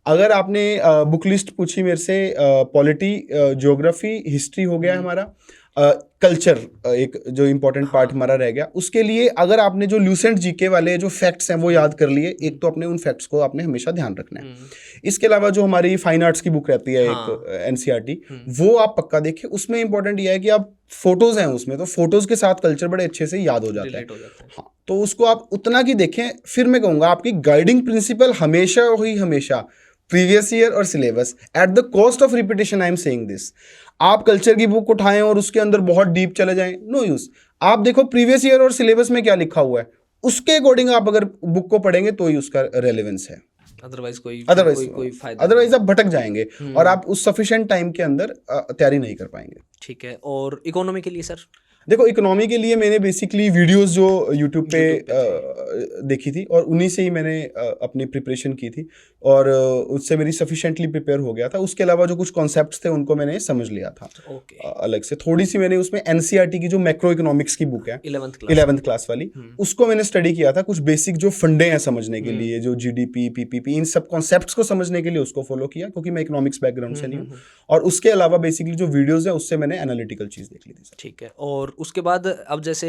अगर आपने बुक लिस्ट पूछी मेरे से, पॉलिटी, ज्योग्राफी, हिस्ट्री हो गया हमारा, कल्चर एक जो इम्पोर्टेंट पार्ट हमारा रह गया, उसके लिए अगर आपने जो ल्यूसेंट जीके वाले जो फैक्ट्स हैं वो याद कर लिए, एक तो अपने उन फैक्ट्स को आपने हमेशा ध्यान रखना है। इसके अलावा जो हमारी फाइन आर्ट्स की बुक रहती है एक NCERT, वो आप पक्का देखें। उसमें इंपॉर्टेंट यह है कि आप फोटोज़ हैं उसमें, तो फोटोज़ के साथ कल्चर बड़े अच्छे से याद हो जाता है। हाँ, तो उसको आप उतना की देखें। फिर मैं कहूँगा आपकी गाइडिंग प्रिंसिपल हमेशा प्रीवियस ईयर और syllabus, at the cost of repetition I am saying this. आप कल्चर की बुक उठाएं और उसके अंदर बहुत डीप चले जाएं, नो यूज़। आप देखो प्रीवियस ईयर और सिलेबस में क्या लिखा हुआ है, उसके अकॉर्डिंग आप अगर बुक को पढ़ेंगे तो ही उसका रेलेवेंस है, अदरवाइज कोई फायदा, अदरवाइज आप भटक जाएंगे और आप उस सफिशिएंट टाइम के अंदर तैयारी नहीं कर पाएंगे। ठीक है। और इकोनॉमी के लिए सर? देखो, इकोनॉमी के लिए मैंने बेसिकली वीडियोस जो यूट्यूब पे देखी थी और उन्हीं से ही मैंने अपनी प्रिपरेशन की थी, और उससे मेरी सफिशिएंटली प्रिपेयर हो गया था। उसके अलावा जो कुछ कॉन्सेप्ट्स थे उनको मैंने समझ लिया था अलग से। थोड़ी सी मैंने उसमें NCERT की जो मैक्रो इकोनॉमिक्स की बुक है 11th क्लास वाली, उसको मैंने स्टडी किया था। कुछ बेसिक जो फंडे हैं समझने के लिए, जो GDP, PPP, इन सब कॉन्सेप्ट्स को समझने के लिए उसको फॉलो किया, क्योंकि मैं इकोनॉमिक्स बैकग्राउंड से नहीं हूँ। और उसके अलावा बेसिकली जो वीडियोज़ है उससे मैंने एनालिटिकल चीज़ देख ली थी। ठीक है। और उसके बाद अब जैसे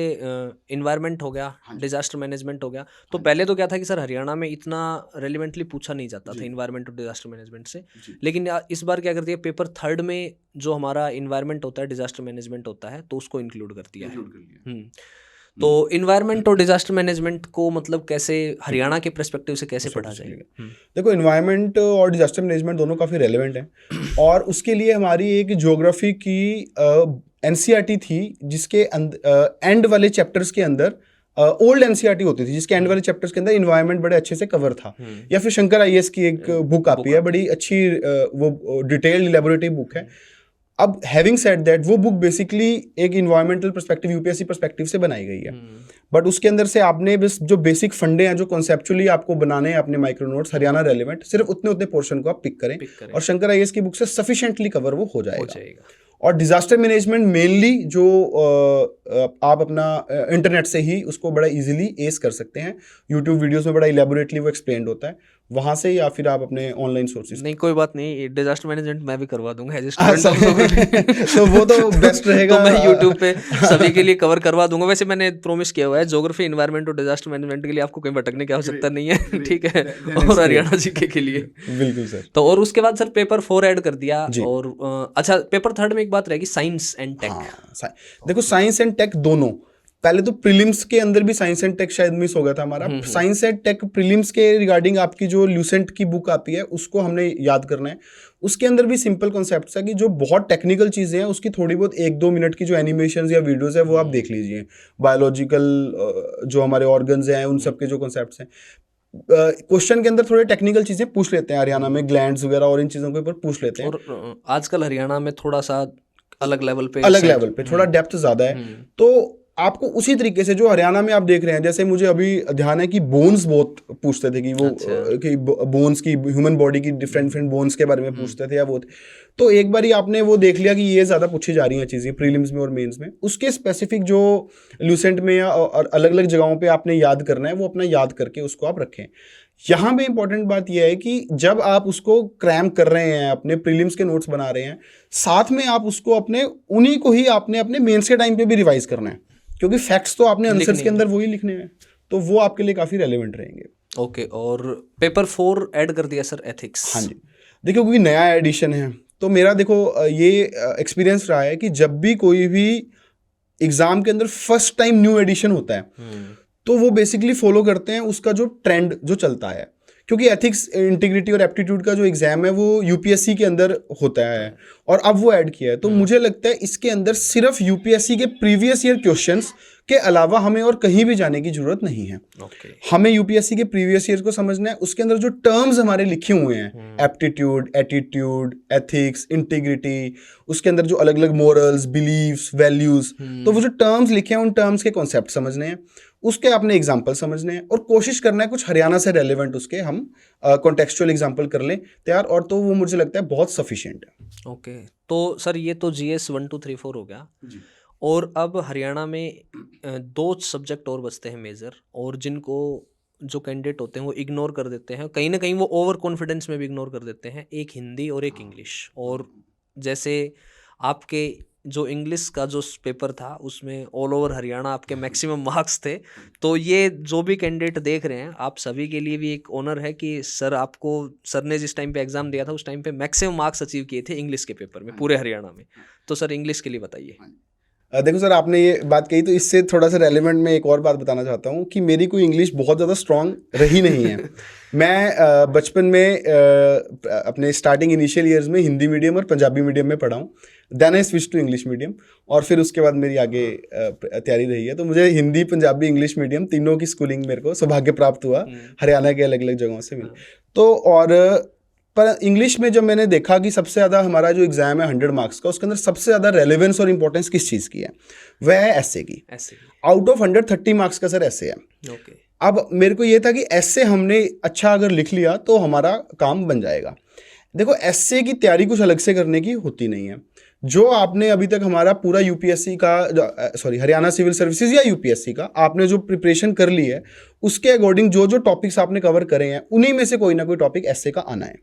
इन्वायरमेंट हो गया, डिजास्टर मैनेजमेंट हो गया, तो पहले तो क्या था कि सर हरियाणा में इतना रेलिवेंटली पूछा नहीं जाता था इन्वायरमेंट और डिजास्टर मैनेजमेंट से, लेकिन इस बार क्या करती है, पेपर 3 में जो हमारा इन्वायरमेंट होता है, डिजास्टर मैनेजमेंट होता है, तो उसको इंक्लूड कर दिया है। तो इन्वायरमेंट और डिजास्टर मैनेजमेंट को मतलब कैसे हरियाणा के पर्सपेक्टिव से कैसे पढ़ा जाएगा? देखो, इन्वायरमेंट और डिजास्टर मैनेजमेंट दोनों काफ़ी रेलेवेंट हैं, और उसके लिए हमारी एक ज्योग्राफी की NCERT थी, जिसके एंड वाले चैप्टर्स के अंदर ओल्ड एनसीईआरटी होती थी जिसके एंड वाले चैप्टर्स के अंदर इन्वायरमेंट बड़े अच्छे से कवर था, या फिर शंकर आईएएस की एक बुक आती है, बड़ी अच्छी वो डिटेल्ड इलेबोरेटिव बुक है। अब हैविंग सेड दैट, वो बुक बेसिकली एक इन्वायरमेंटल पर्सपेक्टिव, यूपीएससी पर्सपेक्टिव से बनाई गई है, बट उसके अंदर से आपने बस जो बेसिक फंडे हैं, जो कॉन्सेप्चुअली आपको बनाने हैं अपने माइक्रो नोट्स हरियाणा रेलिवेंट, सिर्फ उतने पोर्शन को आप पिक करें और शंकर आईएएस की बुक से सफिशिएंटली कवर वो हो जाएगा। और डिजास्टर मैनेजमेंट मेनली जो आप अपना इंटरनेट से ही उसको बड़ा इजीली एस कर सकते हैं, यूट्यूब वीडियोस में बड़ा इलेबोरेटली वो एक्सप्लेन्ड होता है वहाँ से, या फिर आप अपने ऑनलाइन सोर्सेज। नहीं कोई बात नहीं, डिजास्टर मैनेजमेंट मैं भी करवा दूंगा एज स्टूडेंट, तो वो तो बेस्ट रहेगा। तो मैं यूट्यूब पे सभी के लिए कवर करवा दूंगा। वैसे मैंने प्रोमिस किया हुआ है ज्योग्राफी, एनवायरनमेंट और डिजास्टर मैनेजमेंट के लिए आपको कहीं भटकने की आवश्यकता नहीं है, ठीक है, और हरियाणा जीके के लिए बिल्कुल सर। तो और उसके बाद सर पेपर 4 ऐड कर दिया, और अच्छा पेपर 3 में एक बात रहेगी, साइंस एंड टेक। देखो साइंस एंड टेक दोनों, पहले तो प्रीलिम्स के अंदर भी साइंस एंड टेक शायद मिस हो गया था हमारा। साइंस एंड टेक प्रीलिम्स के रिगार्डिंग आपकी जो ल्यूसेंट की बुक आती है उसको हमने याद करना है। उसके अंदर भी सिंपल कॉन्सेप्ट्स है कि जो बहुत टेक्निकल चीज़ें हैं उसकी थोड़ी बहुत 1-2 मिनट की जो एनिमेशंस या वीडियोस है वो आप देख लीजिए। बायोलॉजिकल जो हमारे ऑर्गन्स हैं उन सब के जो कॉन्सेप्ट्स हैं, क्वेश्चन के अंदर थोड़े टेक्निकल चीज़ें पूछ लेते हैं हरियाणा में, ग्लैंड्स वगैरह और इन चीज़ों के ऊपर पूछ लेते हैं। और आजकल हरियाणा में थोड़ा सा अलग लेवल पे थोड़ा डेप्थ ज़्यादा है, तो आपको उसी तरीके से जो हरियाणा में आप देख रहे हैं, जैसे मुझे अभी ध्यान है कि बोन्स बहुत पूछते थे कि वो कि बोन्स की, ह्यूमन बॉडी की डिफरेंट बोन्स के बारे में पूछते थे या वो, तो एक बार ही आपने वो देख लिया कि ये ज़्यादा पूछी जा रही हैं चीज़ें प्रीलिम्स में और मेंस में, उसके स्पेसिफिक जो ल्यूसेंट में या अलग अलग जगहों पे आपने याद करना है वो अपना याद करके उसको आप रखें। यहाँ पे इंपॉर्टेंट बात यह है कि जब आप उसको क्रैम कर रहे हैं, अपने प्रीलिम्स के नोट्स बना रहे हैं, साथ में आप उसको अपने उन्हीं को ही आपने अपने मेंस के टाइम पे भी रिवाइज करना है, क्योंकि फैक्ट्स तो आपने आंसर्स के अंदर वही लिखने हैं, तो वो आपके लिए काफ़ी रेलेवेंट रहेंगे। ओके, और पेपर 4 ऐड कर दिया सर, एथिक्स। हाँ जी, देखो क्योंकि नया एडिशन है तो मेरा देखो ये एक्सपीरियंस रहा है कि जब भी कोई भी एग्ज़ाम के अंदर फर्स्ट टाइम न्यू एडिशन होता है तो वो बेसिकली फॉलो करते हैं उसका जो ट्रेंड जो चलता है, क्योंकि एथिक्स, इंटीग्रिटी और एप्टीट्यूड का जो एग्जाम है वो यूपीएससी के अंदर होता है और अब वो ऐड किया है, तो मुझे लगता है इसके अंदर सिर्फ यूपीएससी के प्रीवियस ईयर क्वेश्चंस के अलावा हमें और कहीं भी जाने की जरूरत नहीं है। हमें यूपीएससी के प्रीवियस ईयर को समझना है, उसके अंदर जो टर्म्स हमारे लिखे हुए हैं, एप्टीट्यूड, एटीट्यूड, एथिक्स, इंटीग्रिटी, उसके अंदर जो अलग अलग मोरल्स, बिलीव्स, वैल्यूज, तो वो जो टर्म्स लिखे हैं उन टर्म्स के कॉन्सेप्ट समझने हैं, उसके अपने एग्जाम्पल समझने हैं और कोशिश करना है कुछ हरियाणा से रेलेवेंट उसके हम कॉन्टेक्चुअल एग्जाम्पल कर लें तैयार, और तो वो मुझे लगता है बहुत सफिशिएंट है। ओके, तो सर ये तो जीएस 1 2 3 4 हो गया जी। और अब हरियाणा में 2 सब्जेक्ट और बचते हैं मेजर, और जिनको जो कैंडिडेट होते हैं वो इग्नोर कर देते हैं, कहीं ना कहीं वो ओवर कॉन्फिडेंस में भी इग्नोर कर देते हैं, एक हिंदी और एक इंग्लिश। और जैसे आपके जो इंग्लिश का जो पेपर था उसमें ऑल ओवर हरियाणा आपके मैक्सिमम मार्क्स थे, तो ये जो भी कैंडिडेट देख रहे हैं आप सभी के लिए भी एक ऑनर है कि सर ने जिस टाइम पे एग्जाम दिया था उस टाइम पे मैक्सिमम मार्क्स अचीव किए थे इंग्लिश के पेपर में पूरे हरियाणा में, तो सर इंग्लिश के लिए बताइए। देखो सर, आपने ये बात कही तो इससे थोड़ा सा रेलेवेंट मैं एक और बात बताना चाहता हूँ कि मेरी कोई इंग्लिश बहुत ज़्यादा स्ट्रॉन्ग रही नहीं है। मैं बचपन में अपने स्टार्टिंग इनिशियल ईयर्स में हिंदी मीडियम और पंजाबी मीडियम में पढ़ा हूँ, then I switch to English medium, और फिर उसके बाद मेरी आगे तैयारी रही है। तो मुझे हिंदी, पंजाबी, इंग्लिश मीडियम तीनों की स्कूलिंग मेरे को सौभाग्य प्राप्त हुआ, हरियाणा के अलग अलग जगहों से मिली। तो और पर इंग्लिश में जब मैंने देखा कि सबसे ज़्यादा हमारा जो एग्जाम है 100 मार्क्स का, उसके अंदर सबसे ज़्यादा रेलेवेंस और इंपॉर्टेंस किस चीज़ की है, वह है एस्से की। आउट ऑफ 130 मार्क्स का सर एस्से है। अब मेरे को ये था कि एस्से हमने अच्छा अगर लिख लिया तो हमारा काम बन जाएगा। देखो एस्से की तैयारी कुछ अलग से करने की होती नहीं है। जो आपने अभी तक हमारा पूरा यूपीएससी का हरियाणा सिविल सर्विसेज या यूपीएससी का आपने जो प्रिपरेशन कर ली है, उसके अकॉर्डिंग जो जो टॉपिक्स आपने कवर करे हैं उन्हीं में से कोई ना कोई टॉपिक एस्से का आना है।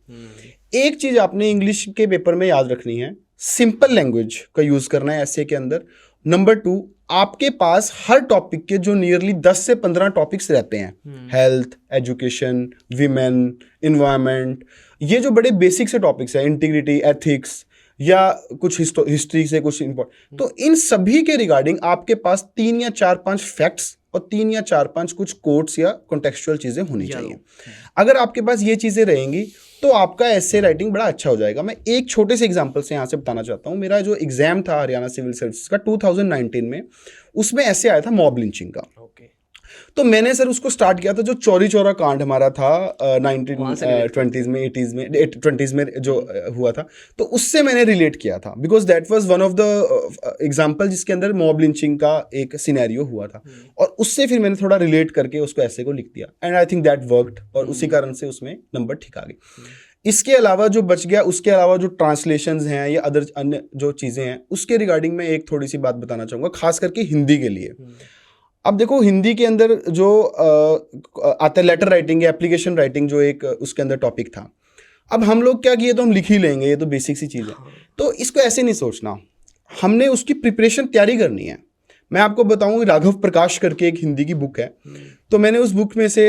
एक चीज़ आपने इंग्लिश के पेपर में याद रखनी है, सिंपल लैंग्वेज का यूज़ करना है एस्से के अंदर। नंबर 2, आपके पास हर टॉपिक के जो नियरली 10 से 15 टॉपिक्स रहते हैं, हेल्थ, एजुकेशन, विमेन, इन्वायरमेंट, ये जो बड़े बेसिक से टॉपिक्स हैं, इंटीग्रिटी, एथिक्स या कुछ हिस्ट्री से कुछ इम्पोर्टेंट, तो इन सभी के रिगार्डिंग आपके पास 3 या 4-5 फैक्ट्स और 3 या 4-5 कुछ कोट्स या कॉन्टेक्चुअल चीज़ें होनी चाहिए। अगर आपके पास ये चीज़ें रहेंगी तो आपका एस्से राइटिंग बड़ा अच्छा हो जाएगा। मैं एक छोटे से एग्जांपल से यहाँ से बताना चाहता हूँ। मेरा जो एग्जाम था हरियाणा सिविल सर्विसेज का 2019 में, उसमें एस्से आया था मॉब लिंचिंग का। तो मैंने सर उसको स्टार्ट किया था, जो चौरी चौरा कांड हमारा था वहाँ से relate 1920s में 80s में 20s में जो हुआ था, तो उससे मैंने रिलेट किया था, because that was one of the example जिसके अंदर मॉब लिंचिंग का एक सिनेरियो हुआ था, और उससे फिर मैंने थोड़ा रिलेट करके उसको ऐसे को लिख दिया, and I think that worked, और उसी कारण से उसमें नंबर ठीक आ गए। इसके अलावा जो बच गया, उसके अलावा जो ट्रांसलेशंस हैं या अदर अन्य जो चीज़ें हैं, उसके रिगार्डिंग मैं एक थोड़ी सी बात बताना चाहूँगा, खास करके हिंदी के लिए। अब देखो हिंदी के अंदर जो आता है लेटर राइटिंग या एप्लीकेशन राइटिंग, जो एक उसके अंदर टॉपिक था। अब हम लोग क्या किए, तो हम लिख ही लेंगे, ये तो बेसिक सी चीज़ है। तो इसको ऐसे नहीं सोचना, हमने उसकी प्रिपरेशन तैयारी करनी है। मैं आपको बताऊँ, राघव प्रकाश करके एक हिंदी की बुक है, तो मैंने उस बुक में से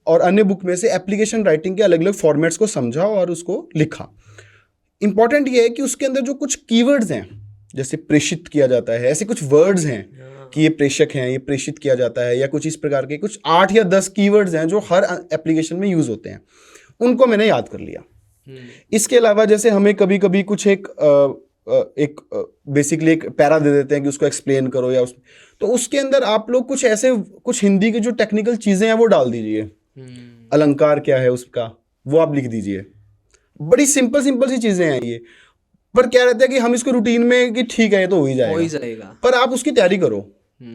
और अन्य बुक में से एप्लीकेशन राइटिंग के अलग अलग फॉर्मेट्स को समझा और उसको लिखा। इंपॉर्टेंट ये है कि उसके अंदर जो कुछ कीवर्ड्स हैं, जैसे प्रेषित किया जाता है, ऐसे कुछ वर्ड्स हैं कि ये प्रेषक हैं, ये प्रेषित किया जाता है, या कुछ इस प्रकार के कुछ 8 या 10 कीवर्ड्स हैं जो हर एप्लीकेशन में यूज़ होते हैं, उनको मैंने याद कर लिया। इसके अलावा जैसे हमें कभी कभी कुछ एक बेसिकली एक पैरा दे देते हैं कि उसको एक्सप्लेन करो, या तो उसके अंदर आप लोग कुछ ऐसे कुछ हिंदी की जो टेक्निकल चीज़ें हैं वो डाल दीजिए। अलंकार क्या है उसका, वो आप लिख दीजिए। बड़ी सिंपल सी चीज़ें हैं ये, पर क्या रहता है कि हम इसको रूटीन में कि ठीक है ये तो हो ही जाएगा, पर आप उसकी तैयारी करो।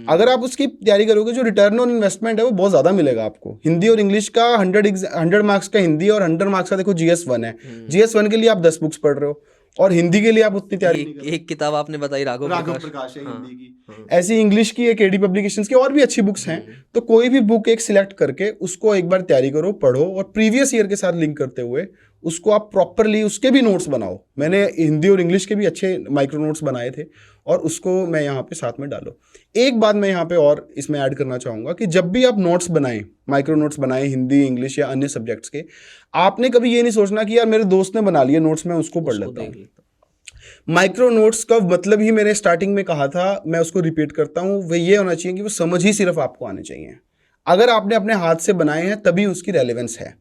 अगर आप उसकी तैयारी करोगे, जो रिटर्न ऑन इन्वेस्टमेंट है वो बहुत ज़्यादा मिलेगा आपको। हिंदी और इंग्लिश का 100 मार्क्स का हिंदी और 100 मार्क्स का देखो GS1 है। GS1 के लिए आप 10 बुक्स पढ़ रहे हो, और हिंदी के लिए आप उतनी तैयारी नहीं एक किताब आपने बताई राघव प्रकाश है हिंदी की। ऐसी इंग्लिश की एक AD पब्लिकेशंस की और भी अच्छी बुक्स हैं। तो कोई भी बुक एक सिलेक्ट करके उसको एक बार तैयारी करो, पढ़ो, और प्रीवियस ईयर के साथ लिंक करते हुए उसको आप प्रॉपरली उसके भी नोट्स बनाओ। मैंने हिंदी और इंग्लिश के भी अच्छे माइक्रो नोट्स बनाए थे, और उसको मैं यहाँ पे साथ में डालो। एक बात मैं यहाँ पे और इसमें ऐड करना चाहूँगा कि जब भी आप नोट्स बनाएं, माइक्रो नोट्स बनाएं हिंदी, इंग्लिश या अन्य सब्जेक्ट्स के, आपने कभी ये नहीं सोचना कि यार मेरे दोस्त ने बना लिए नोट्स, मैं उसको पढ़ लेता हूँ। माइक्रो नोट्स का मतलब ही मैंने स्टार्टिंग में कहा था, मैं उसको रिपीट करता हूँ, वह ये होना चाहिए कि वो समझ ही सिर्फ आपको आने चाहिए। अगर आपने अपने हाथ से बनाए हैं तभी उसकी रेलेवेंस है।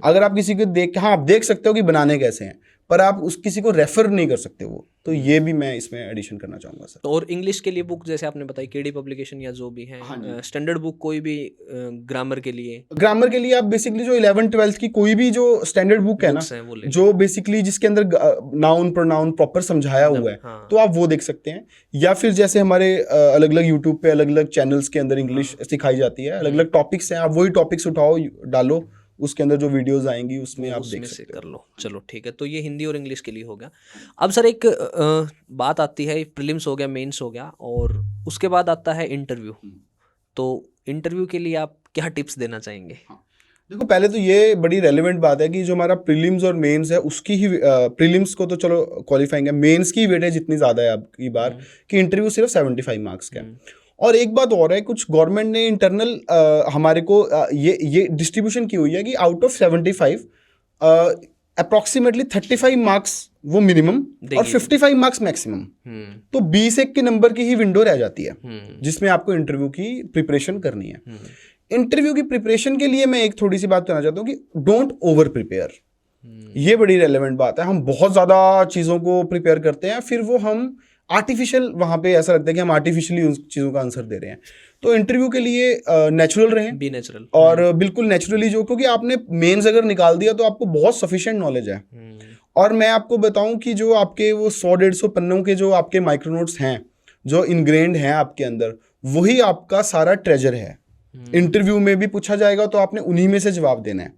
अगर आप किसी को देख, हाँ आप देख सकते हो कि बनाने कैसे हैं, पर आप उस किसी को रेफर नहीं कर सकते वो, तो ये भी मैं इसमें एडिशन करना चाहूँगा सर। तो और इंग्लिश के लिए बुक जैसे आपने बताई KD पब्लिकेशन या जो भी है, स्टैंडर्ड बुक कोई भी ग्रामर के लिए आप बेसिकली जो 11th 12th की कोई भी जो स्टैंडर्ड बुक है ना, जो बेसिकली जिसके अंदर नाउन प्रोनाउन प्रॉपर समझाया हुआ है, तो आप वो देख सकते हैं। या फिर जैसे हमारे अलग अलग यूट्यूब पे अलग अलग चैनल्स के अंदर इंग्लिश सिखाई जाती है, अलग अलग टॉपिक्स हैं, आप वही टॉपिक्स उठाओ, डालो, उसके अंदर जो वीडियोस आएंगी उसमें आप देख सकते कर लो। चलो ठीक है, तो ये हिंदी और इंग्लिश के लिए हो गया। अब सर एक बात आती है, प्रीलिम्स हो गया, मेंस हो गया, और उसके बाद आता है इंटरव्यू। तो इंटरव्यू के लिए आप क्या टिप्स देना चाहेंगे? देखो पहले तो ये बड़ी रेलेवेंट बात है कि जो हमारा प्रीलिम्स और मेंस है उसकी ही प्रीलिम्स को तो चलो क्वालिफाइंग है, मेंस की वेटेज इतनी ज़्यादा है आपकी बार कि इंटरव्यू सिर्फ 75 मार्क्स का है। और एक बात और है, कुछ गवर्नमेंट ने इंटरनल हमारे को ये डिस्ट्रीब्यूशन की हुई है कि आउट ऑफ 75 अप्रॉक्सीमेटली 35 मार्क्स वो मिनिमम और 55 मार्क्स मैक्सिमम। तो 20 के नंबर की ही विंडो रह जाती है जिसमें आपको इंटरव्यू की प्रिपरेशन करनी है। इंटरव्यू की प्रिपरेशन के लिए मैं एक थोड़ी सी बात करना चाहता हूँ कि डोंट ओवर प्रिपेयर। ये बड़ी रेलेवेंट बात है। हम बहुत ज़्यादा चीज़ों को प्रिपेयर करते हैं, फिर वो हम आर्टिफिशियल, वहाँ पे ऐसा लगता है कि हम आर्टिफिशियली उन चीज़ों का आंसर दे रहे हैं। तो इंटरव्यू के लिए नेचुरल रहें, बी नेचुरल, और बिल्कुल नेचुरली जो, क्योंकि आपने मेंस अगर निकाल दिया तो आपको बहुत सफिशिएंट नॉलेज है। और मैं आपको बताऊं कि जो आपके वो 100-150 पन्नों के जो आपके माइक्रो नोट्स हैं, जो इनग्रेन्ड हैं आपके अंदर, वही आपका सारा ट्रेजर है। इंटरव्यू में भी पूछा जाएगा तो आपने उन्हीं में से जवाब देना है।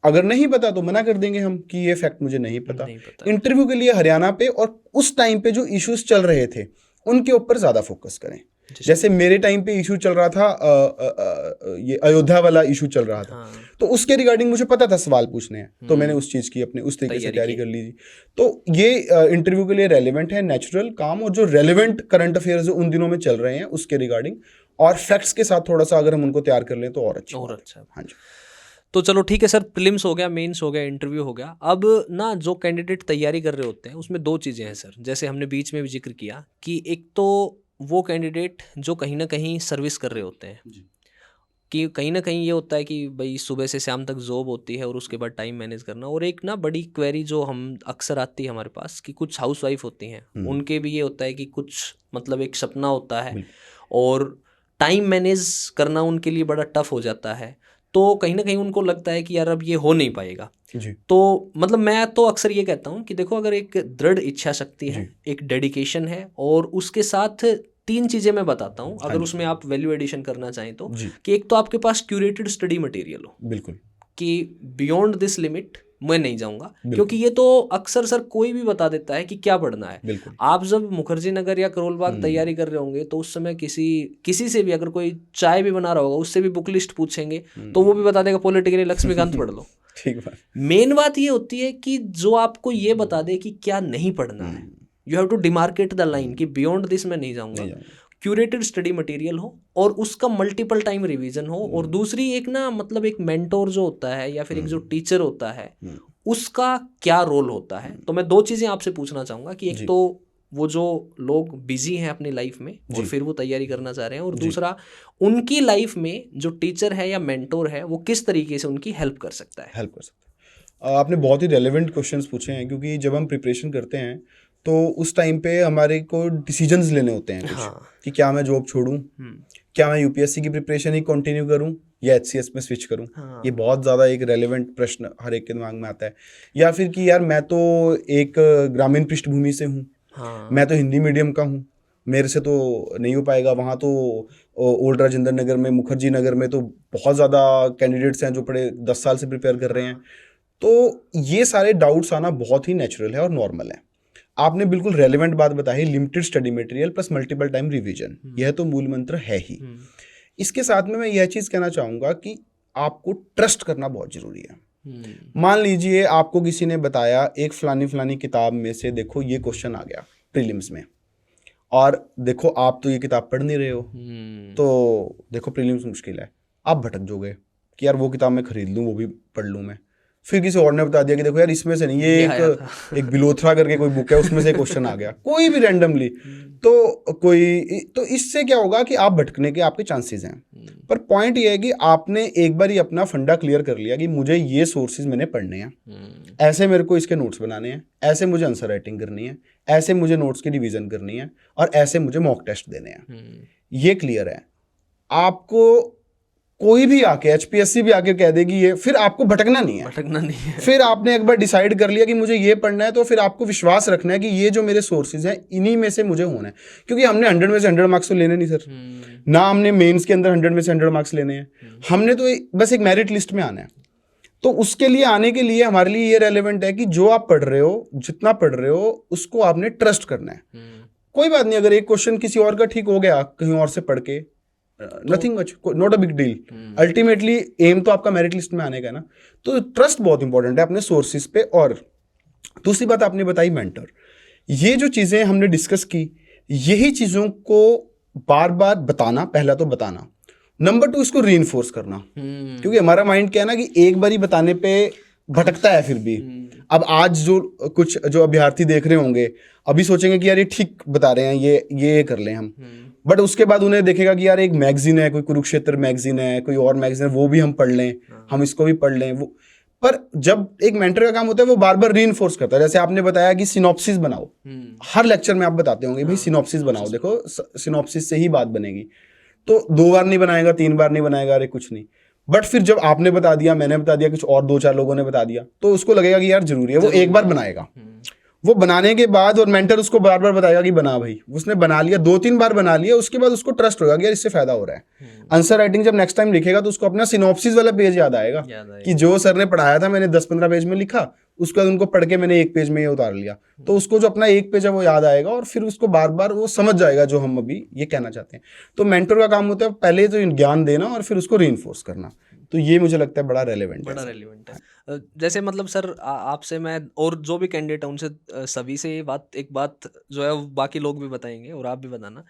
अगर नहीं पता तो मना कर देंगे हम कि ये फैक्ट मुझे नहीं पता। इंटरव्यू के लिए हरियाणा पे और उस टाइम पे जो इश्यूज चल रहे थे उनके ऊपर ज़्यादा फोकस करें। जैसे मेरे टाइम पे इशू चल रहा था, ये अयोध्या वाला इशू चल रहा था, तो उसके रिगार्डिंग मुझे पता था सवाल पूछने हैं, तो मैंने उस चीज़ की अपने उस तरीके से तैयारी कर ली थी। तो ये इंटरव्यू के लिए रेलिवेंट है, नेचुरल काम, और जो रेलिवेंट करंट अफेयर्स जो उन दिनों में चल रहे हैं उसके रिगार्डिंग, और फैक्ट्स के साथ थोड़ा सा अगर हम उनको तैयार कर लें तो और अच्छा। हाँ जी। तो चलो ठीक है सर, प्रीलिम्स हो गया, मेंस हो गया, इंटरव्यू हो गया। अब ना जो कैंडिडेट तैयारी कर रहे होते हैं उसमें दो चीज़ें हैं सर, जैसे हमने बीच में भी जिक्र किया कि एक तो वो कैंडिडेट जो कहीं ना कहीं सर्विस कर रहे होते हैं, कि कहीं ना कहीं ये होता है कि भाई सुबह से शाम तक जॉब होती है और उसके बाद टाइम मैनेज करना। और एक ना बड़ी क्वेरी जो हम अक्सर आती है हमारे पास कि कुछ हाउसवाइफ होती हैं, उनके भी ये होता है कि कुछ मतलब एक सपना होता है और टाइम मैनेज करना उनके लिए बड़ा टफ हो जाता है, तो कहीं ना कहीं उनको लगता है कि यार अब ये हो नहीं पाएगा। जी तो मतलब मैं तो अक्सर ये कहता हूँ कि देखो, अगर एक दृढ़ इच्छा शक्ति है, एक डेडिकेशन है, और उसके साथ 3 चीज़ें मैं बताता हूँ, अगर उसमें आप वैल्यू एडिशन करना चाहें तो, जी कि एक तो आपके पास क्यूरेटेड स्टडी मटेरियल हो, बिल्कुल कि बियॉन्ड दिस लिमिट मैं नहीं जाऊंगा, क्योंकि ये तो अक्सर सर कोई भी बता देता है कि क्या पढ़ना है। बिल्कुल आप जब मुखर्जी नगर या करोल बाग तैयारी कर रहे होंगे तो उस समय किसी से भी, अगर कोई चाय भी बना रहा होगा, उससे भी बुक लिस्ट पूछेंगे तो वो भी बता देगा पॉलिटिकली लक्ष्मीकांत पढ़ लो। ठीक बात। मेन बात ये होती है कि जो आपको ये बता दे कि क्या नहीं पढ़ना है, you have to demarcate the line कि बियॉन्ड दिस मैं नहीं जाऊंगा। क्यूरेटेड स्टडी मटेरियल हो और उसका मल्टीपल टाइम रिवीजन हो, और दूसरी एक ना, मतलब एक मेंटोर जो होता है या फिर एक जो टीचर होता है उसका क्या रोल होता है। तो मैं 2 चीज़ें आपसे पूछना चाहूँगा कि एक तो वो जो लोग बिजी हैं अपनी लाइफ में और फिर वो तैयारी करना चाह रहे हैं, और दूसरा उनकी लाइफ में जो टीचर है या मेंटोर है वो किस तरीके से उनकी हेल्प कर सकता है। आपने बहुत ही रेलेवेंट क्वेश्चंस पूछे हैं, क्योंकि जब हम प्रिपरेशन करते हैं तो उस टाइम पे हमारे को डिसीजंस लेने होते हैं कुछ, कि क्या मैं जॉब छोड़ूं, क्या मैं यूपीएससी की प्रिपरेशन ही कंटिन्यू करूं या एचसीएस में स्विच करूं। ये बहुत ज़्यादा एक रेलेवेंट प्रश्न हर एक के दिमाग में आता है। या फिर कि यार मैं तो एक ग्रामीण पृष्ठभूमि से हूँ, मैं तो हिंदी मीडियम का हूँ, मेरे से तो नहीं हो पाएगा। वहाँ तो ओल्ड राजेंद्र नगर में, मुखर्जी नगर में तो बहुत ज़्यादा कैंडिडेट्स हैं जो पढ़े 10 साल से प्रिपेयर कर रहे हैं। तो ये सारे डाउट्स आना बहुत ही नेचुरल है और नॉर्मल है। आपने बिल्कुल रेलेवेंट बात बताई, limited study material plus multiple time revision, यह तो मूल मंत्र है ही। इसके साथ में मैं यह चीज़ कहना चाहूँगा कि आपको ट्रस्ट करना बहुत ज़रूरी है। मान लीजिए आपको किसी ने बताया एक फलानी किताब में से देखो ये क्वेश्चन आ गया प्रीलिम्स में, और देखो आप तो ये किताब पढ़ नहीं रहे हो, तो देखो प्रीलिम्स मुश्किल है, आप भटक जाओगे कि यार वो किताब मैं खरीद लूँ, वो भी पढ़ लूँ मैं। फिर किसी और ने बता दिया कि देखो यार इसमें से नहीं, ये एक बिलोथरा करके कोई बुक है उसमें से क्वेश्चन आ गया, कोई भी रैंडमली, तो इससे क्या होगा कि आप भटकने के आपके चांसेस हैं। पर पॉइंट ये है कि आपने एक बार ही अपना फंडा क्लियर कर लिया कि मुझे ये सोर्सेज मैंने पढ़ने हैं, ऐसे मेरे को इसके नोट्स बनाने हैं, ऐसे मुझे आंसर राइटिंग करनी है, ऐसे मुझे नोट्स की रिवीजन करनी है, और ऐसे मुझे मॉक टेस्ट देने हैं। ये क्लियर है। आपको कोई भी आके, एचपीएससी भी आके कह देगी ये, फिर आपको भटकना नहीं है। फिर आपने एक बार डिसाइड कर लिया कि मुझे ये पढ़ना है, तो फिर आपको विश्वास रखना है कि ये जो मेरे सोर्सेज हैं इन्हीं में से मुझे होना है। क्योंकि हमने 100 में से 100 मार्क्स तो लेने नहीं सर, ना हमने मेंस के अंदर 100 में से 100 मार्क्स लेने हैं, हमने तो बस एक मेरिट लिस्ट में आना है। तो उसके लिए आने के लिए हमारे लिए ये रेलेवेंट है कि जो आप पढ़ रहे हो, जितना पढ़ रहे हो, उसको आपने ट्रस्ट करना है। कोई बात नहीं, अगर एक क्वेश्चन किसी और का ठीक हो गया कहीं और से पढ़ के, nothing much, not a big deal. Ultimately एम तो आपका मेरिट लिस्ट में आने का ना। तो ट्रस्ट बहुत इंपॉर्टेंट है अपने सोर्सेज पे। और दूसरी बात आपने बताई मेंटर, ये जो चीज़ें हमने डिस्कस की, यही चीज़ों को बार बार बताना, पहला तो बताना, नंबर 2 इसको रीइंफोर्स करना। क्योंकि हमारा माइंड क्या है ना कि एक बार ही बताने पे भटकता है फिर भी। अब आज जो अभ्यर्थी देख रहे होंगे अभी सोचेंगे कि यार ये ठीक बता रहे हैं, ये कर लें हम, बट उसके बाद उन्हें देखेगा कि यार एक मैगजीन है, कोई कुरुक्षेत्र मैगजीन है, कोई और मैगजीन है, वो भी हम पढ़ लें, हम इसको भी पढ़ लें। वो पर जब एक मेंटर का काम होता है वो बार बार रीइंफोर्स करता है। जैसे आपने बताया कि सिनॉप्सिस बनाओ, हर लेक्चर में आप बताते होंगे भाई सिनॉप्सिस बनाओ, देखो सिनॉप्सिस से ही बात बनेगी। तो 2 बार नहीं बनाएगा, 3 बार नहीं बनाएगा, अरे कुछ नहीं। बट फिर जब आपने बता दिया, मैंने बता दिया, कुछ और 2-4 लोगों ने बता दिया, तो उसको लगेगा कि यार जरूरी है, वो एक बार बनाएगा। वो बनाने के बाद और मेंटर उसको बार बार बताएगा कि बना भाई, उसने बना लिया, 2-3 बार बना लिया, उसके बाद उसको ट्रस्ट होगा कि यार इससे फायदा हो रहा है। आंसर राइटिंग जब नेक्स्ट टाइम लिखेगा तो उसको अपना सिनॉप्सिस वाला पेज याद आएगा कि जो सर ने पढ़ाया था मैंने 10-15 पेज में लिखा, उसके बाद उनको पढ़ के मैंने 1 पेज में ये उतार लिया। तो उसको जो अपना 1 पेज है वो याद आएगा और फिर उसको बार बार वो समझ जाएगा जो हम अभी ये कहना चाहते हैं। तो मेंटर का काम होता है पहले तो ज्ञान देना और फिर उसको रीइंफोर्स करना। तो ये मुझे लगता है बड़ा रेलेवेंट है। जैसे मतलब सर आपसे मैं और जो भी कैंडिडेट है उनसे सभी से ये बात, एक बात जो है बाकी लोग भी बताएंगे और आप भी बताना,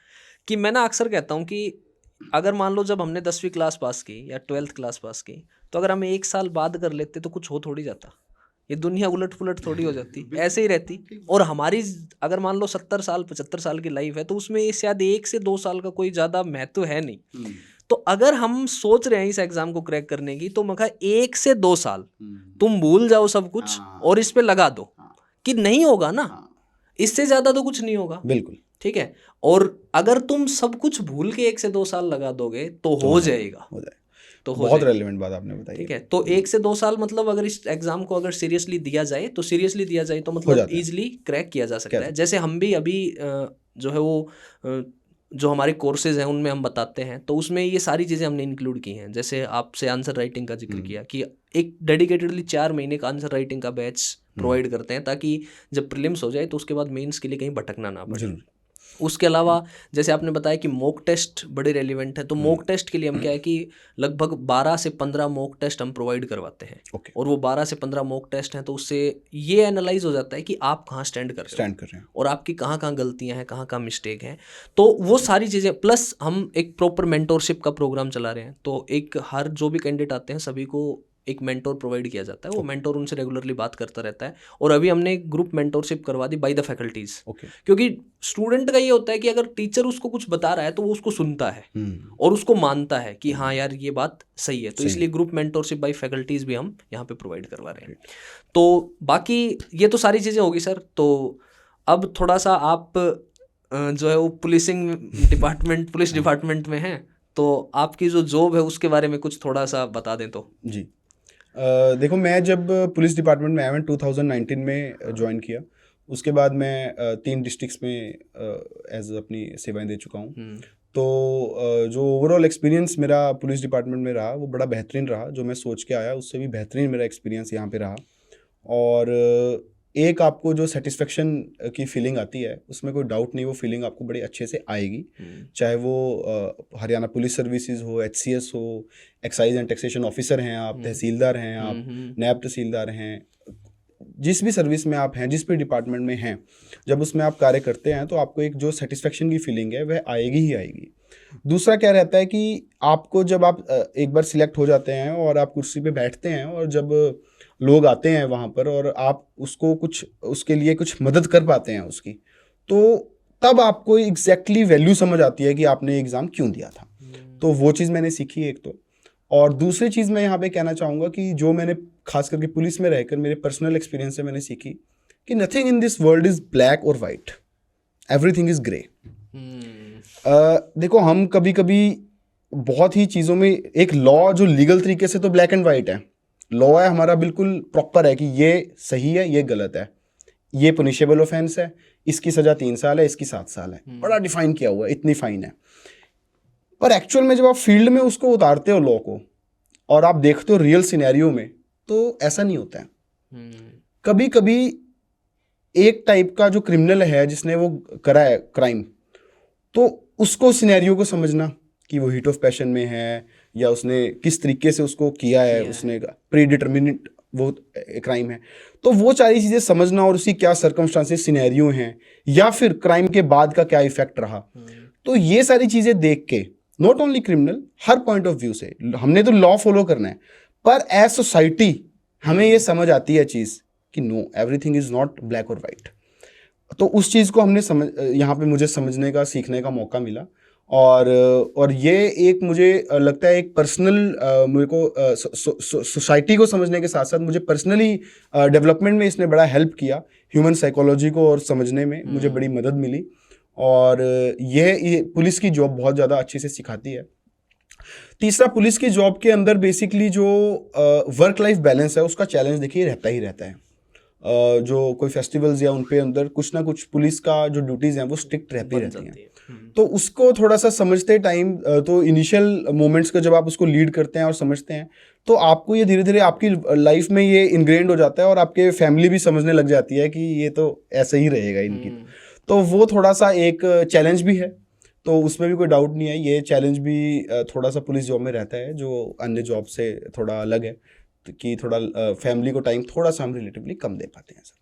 कि मैं ना अक्सर कहता हूँ कि अगर मान लो जब हमने 10वीं क्लास पास की या 12th क्लास पास की, तो अगर हम 1 साल बाद कर लेते तो कुछ हो थोड़ी जाता, ये दुनिया उलट पुलट थोड़ी हो जाती, ऐसे ही रहती। और हमारी अगर मान लो 70 साल 75 साल की लाइफ है तो उसमें शायद 1 से 2 साल का कोई ज़्यादा महत्व है नहीं। तो अगर हम सोच रहे हैं इस एग्जाम को क्रैक करने की, तो मैं कहा 1 से 2 साल तुम भूल जाओ सब कुछ और इस पे लगा दो कि नहीं होगा ना, इससे ज्यादा तो कुछ नहीं होगा। बिल्कुल। ठीक है, और अगर तुम सब कुछ भूल के 1 से 2 साल लगा दोगे तो हो जाएगा, हो जाए। तो हो बहुत जाएगा। रेलेवेंट बात आपने बताई ठीक है। है, तो 1 से 2 साल मतलब अगर इस एग्जाम को अगर सीरियसली दिया जाए तो सीरियसली दिया जाए तो मतलब जाता है। इजीली क्रैक किया जा सकता क्या है। जैसे हम भी अभी जो है वो जो हमारे कोर्सेज हैं उनमें हम बताते हैं, तो उसमें ये सारी चीज़ें हमने इंक्लूड की हैं। जैसे आपसे आंसर राइटिंग का जिक्र किया कि एक डेडिकेटेडली 4 महीने का आंसर राइटिंग का बैच प्रोवाइड करते हैं, ताकि जब प्रीलिम्स हो जाए तो उसके बाद मेंस के लिए कहीं भटकना ना पड़े। जरूर। उसके अलावा जैसे आपने बताया कि मॉक टेस्ट बड़े रेलिवेंट है, तो मॉक टेस्ट के लिए हम क्या है कि लगभग 12 से 15 मॉक टेस्ट हम प्रोवाइड करवाते हैं। ओके। और वो 12 से 15 मॉक टेस्ट हैं, तो उससे ये एनालाइज हो जाता है कि आप कहाँ स्टैंड कर रहे हैं और आपकी कहाँ कहाँ गलतियाँ हैं, कहाँ कहाँ मिस्टेक हैं। तो वो सारी चीज़ें, प्लस हम एक प्रॉपर मेंटोरशिप का प्रोग्राम चला रहे हैं, तो एक हर जो भी कैंडिडेट आते हैं सभी को एक मेंटोर प्रोवाइड किया जाता है। वो मेंटोर उनसे रेगुलरली बात करता रहता है। और अभी हमने एक ग्रुप मेंटोरशिप करवा दी बाय द फैकल्टीज, क्योंकि स्टूडेंट का ये होता है कि अगर टीचर उसको कुछ बता रहा है तो वो उसको सुनता है और उसको मानता है कि हाँ यार ये बात सही है। तो इसलिए ग्रुप मेंटोरशिप बाय फैकल्टीज भी हम यहाँ पे प्रोवाइड करवा रहे हैं। तो बाकी ये तो सारी चीज़ें होगी सर। तो अब थोड़ा सा आप जो है वो पुलिस डिपार्टमेंट में हैं, तो आपकी जो जॉब है उसके बारे में कुछ थोड़ा सा बता दें तो। जी, देखो मैं जब पुलिस डिपार्टमेंट में आया, मैंने 2019 में ज्वाइन किया। उसके बाद मैं 3 डिस्ट्रिक्ट्स में एज अपनी सेवाएं दे चुका हूँ। तो जो ओवरऑल एक्सपीरियंस मेरा पुलिस डिपार्टमेंट में रहा वो बड़ा बेहतरीन रहा। जो मैं सोच के आया उससे भी बेहतरीन मेरा एक्सपीरियंस यहाँ पे रहा। और एक आपको जो सेटिस्फेक्शन की फीलिंग आती है उसमें कोई डाउट नहीं, वो फीलिंग आपको बड़ी अच्छे से आएगी। चाहे वो हरियाणा पुलिस सर्विसेज हो, HCS हो, एक्साइज एंड टैक्सेशन ऑफिसर हैं आप, तहसीलदार हैं आप, नायब तहसीलदार हैं, जिस भी सर्विस में आप हैं, जिस भी डिपार्टमेंट में हैं, जब उसमें आप कार्य करते हैं तो आपको एक जो सेटिस्फेक्शन की फीलिंग है वह आएगी ही आएगी। दूसरा क्या रहता है कि आपको जब आप एक बार सिलेक्ट हो जाते हैं और आप कुर्सी पे बैठते हैं और जब लोग आते हैं वहाँ पर और आप उसको कुछ उसके लिए कुछ मदद कर पाते हैं उसकी, तो तब आपको एग्जैक्टली वैल्यू समझ आती है कि आपने एग्ज़ाम क्यों दिया था। तो वो चीज़ मैंने सीखी एक तो। और दूसरी चीज़ मैं यहाँ पे कहना चाहूँगा कि जो मैंने खास करके पुलिस में रहकर मेरे पर्सनल एक्सपीरियंस से मैंने सीखी कि nothing in this world is black और वाइट, एवरीथिंग इज़ ग्रे। देखो हम कभी कभी बहुत ही चीज़ों में एक लॉ जो लीगल तरीके से तो ब्लैक एंड वाइट है, लॉ है हमारा बिल्कुल प्रॉपर है कि ये सही है ये गलत है, ये पनिशेबल ऑफेंस है, इसकी सज़ा 3 साल है, इसकी 7 साल है, बड़ा डिफाइन किया हुआ है, इतनी फाइन है। पर एक्चुअल में जब आप फील्ड में उसको उतारते हो लॉ को और आप देखते हो रियल सिनेरियो में, तो ऐसा नहीं होता है। कभी कभी एक टाइप का जो क्रिमिनल है जिसने वो करा है क्राइम, तो उसको सिनेरियो को समझना कि वो हीट ऑफ पैशन में है या उसने किस तरीके से उसको किया है, उसने प्री डिटर्मिनेट वो क्राइम है, तो वो सारी चीज़ें समझना और उसकी क्या सर्कमस्टांसेस सिनेरियो हैं या फिर क्राइम के बाद का क्या इफेक्ट रहा, तो ये सारी चीज़ें देख के not only criminal, her point of view से हमने तो लॉ फॉलो करना है, पर एज सोसाइटी हमें ये समझ आती है चीज़ कि know everything is not black और वाइट। तो उस चीज़ को हमने यहाँ पे मुझे समझने का सीखने का मौका मिला। और ये एक मुझे लगता है एक पर्सनल मेरे को सोसाइटी को समझने के साथ साथ मुझे पर्सनली डेवलपमेंट में इसने बड़ा हेल्प किया। ह्यूमन साइकोलॉजी को और समझने में मुझे बड़ी मदद मिली। और ये पुलिस की जॉब बहुत ज़्यादा अच्छे से सिखाती है। तीसरा, पुलिस की जॉब के अंदर बेसिकली जो वर्क लाइफ बैलेंस है उसका चैलेंज देखिए रहता ही रहता है। जो कोई फेस्टिवल्स या उन पे अंदर कुछ ना कुछ पुलिस का जो ड्यूटीज़ हैं वो स्ट्रिक्ट रहती रहती हैं। तो उसको थोड़ा सा समझते टाइम, तो इनिशियल मोमेंट्स को जब आप उसको लीड करते हैं और समझते हैं तो आपको ये धीरे धीरे आपकी लाइफ में ये इनग्रेंड हो जाता है और आपके फैमिली भी समझने लग जाती है कि ये तो ऐसे ही रहेगा इनकी। तो वो थोड़ा सा एक चैलेंज भी है, तो उसमें भी कोई डाउट नहीं है। ये चैलेंज भी थोड़ा सा पुलिस जॉब में रहता है जो अन्य जॉब से थोड़ा अलग है, कि थोड़ा फैमिली को टाइम थोड़ा सा हम रिलेटिवली कम दे पाते हैं सर।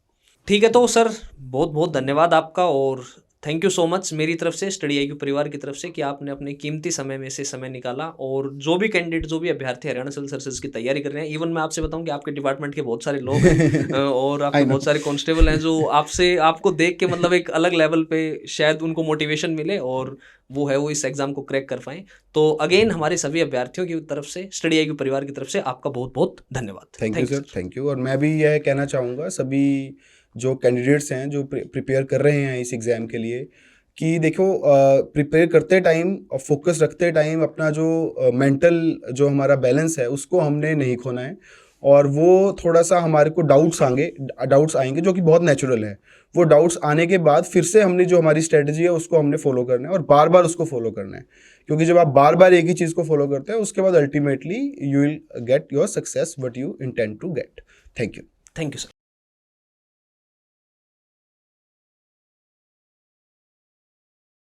ठीक है, तो सर बहुत बहुत धन्यवाद आपका और थैंक यू सो मच मेरी तरफ से, स्टडी IQ परिवार की तरफ से, कि आपने अपने कीमती समय में से समय निकाला। और जो भी कैंडिडेट, जो भी अभ्यर्थी हरियाणा सिविल सर्विसेज की तैयारी कर रहे हैं, इवन मैं आपसे बताऊं कि आपके डिपार्टमेंट के बहुत सारे लोग हैं और आपके बहुत सारे कांस्टेबल हैं जो आपको देख के मतलब एक अलग लेवल पे शायद उनको मोटिवेशन मिले और वो इस एग्जाम को क्रैक कर पाएं। तो अगेन हमारे सभी अभ्यर्थियों की तरफ से, स्टडी IQ परिवार की तरफ से आपका बहुत बहुत धन्यवाद। Thank you sir, thank you. और मैं भी यह कहना चाहूँगा सभी जो कैंडिडेट्स हैं जो प्रिपेयर कर रहे हैं इस एग्ज़ाम के लिए, कि देखो प्रिपेयर करते टाइम और फोकस रखते टाइम अपना जो मेंटल जो हमारा बैलेंस है उसको हमने नहीं खोना है। और वो थोड़ा सा हमारे को डाउट्स आएंगे जो कि बहुत नेचुरल है। वो डाउट्स आने के बाद फिर से हमने जो हमारी स्ट्रेटजी है उसको हमने फॉलो करना है और बार बार उसको फॉलो करना है, क्योंकि जब आप बार बार एक ही चीज़ को फॉलो करते हैं उसके बाद ultimately you will get your success what you intend to get. Thank you. Thank you sir.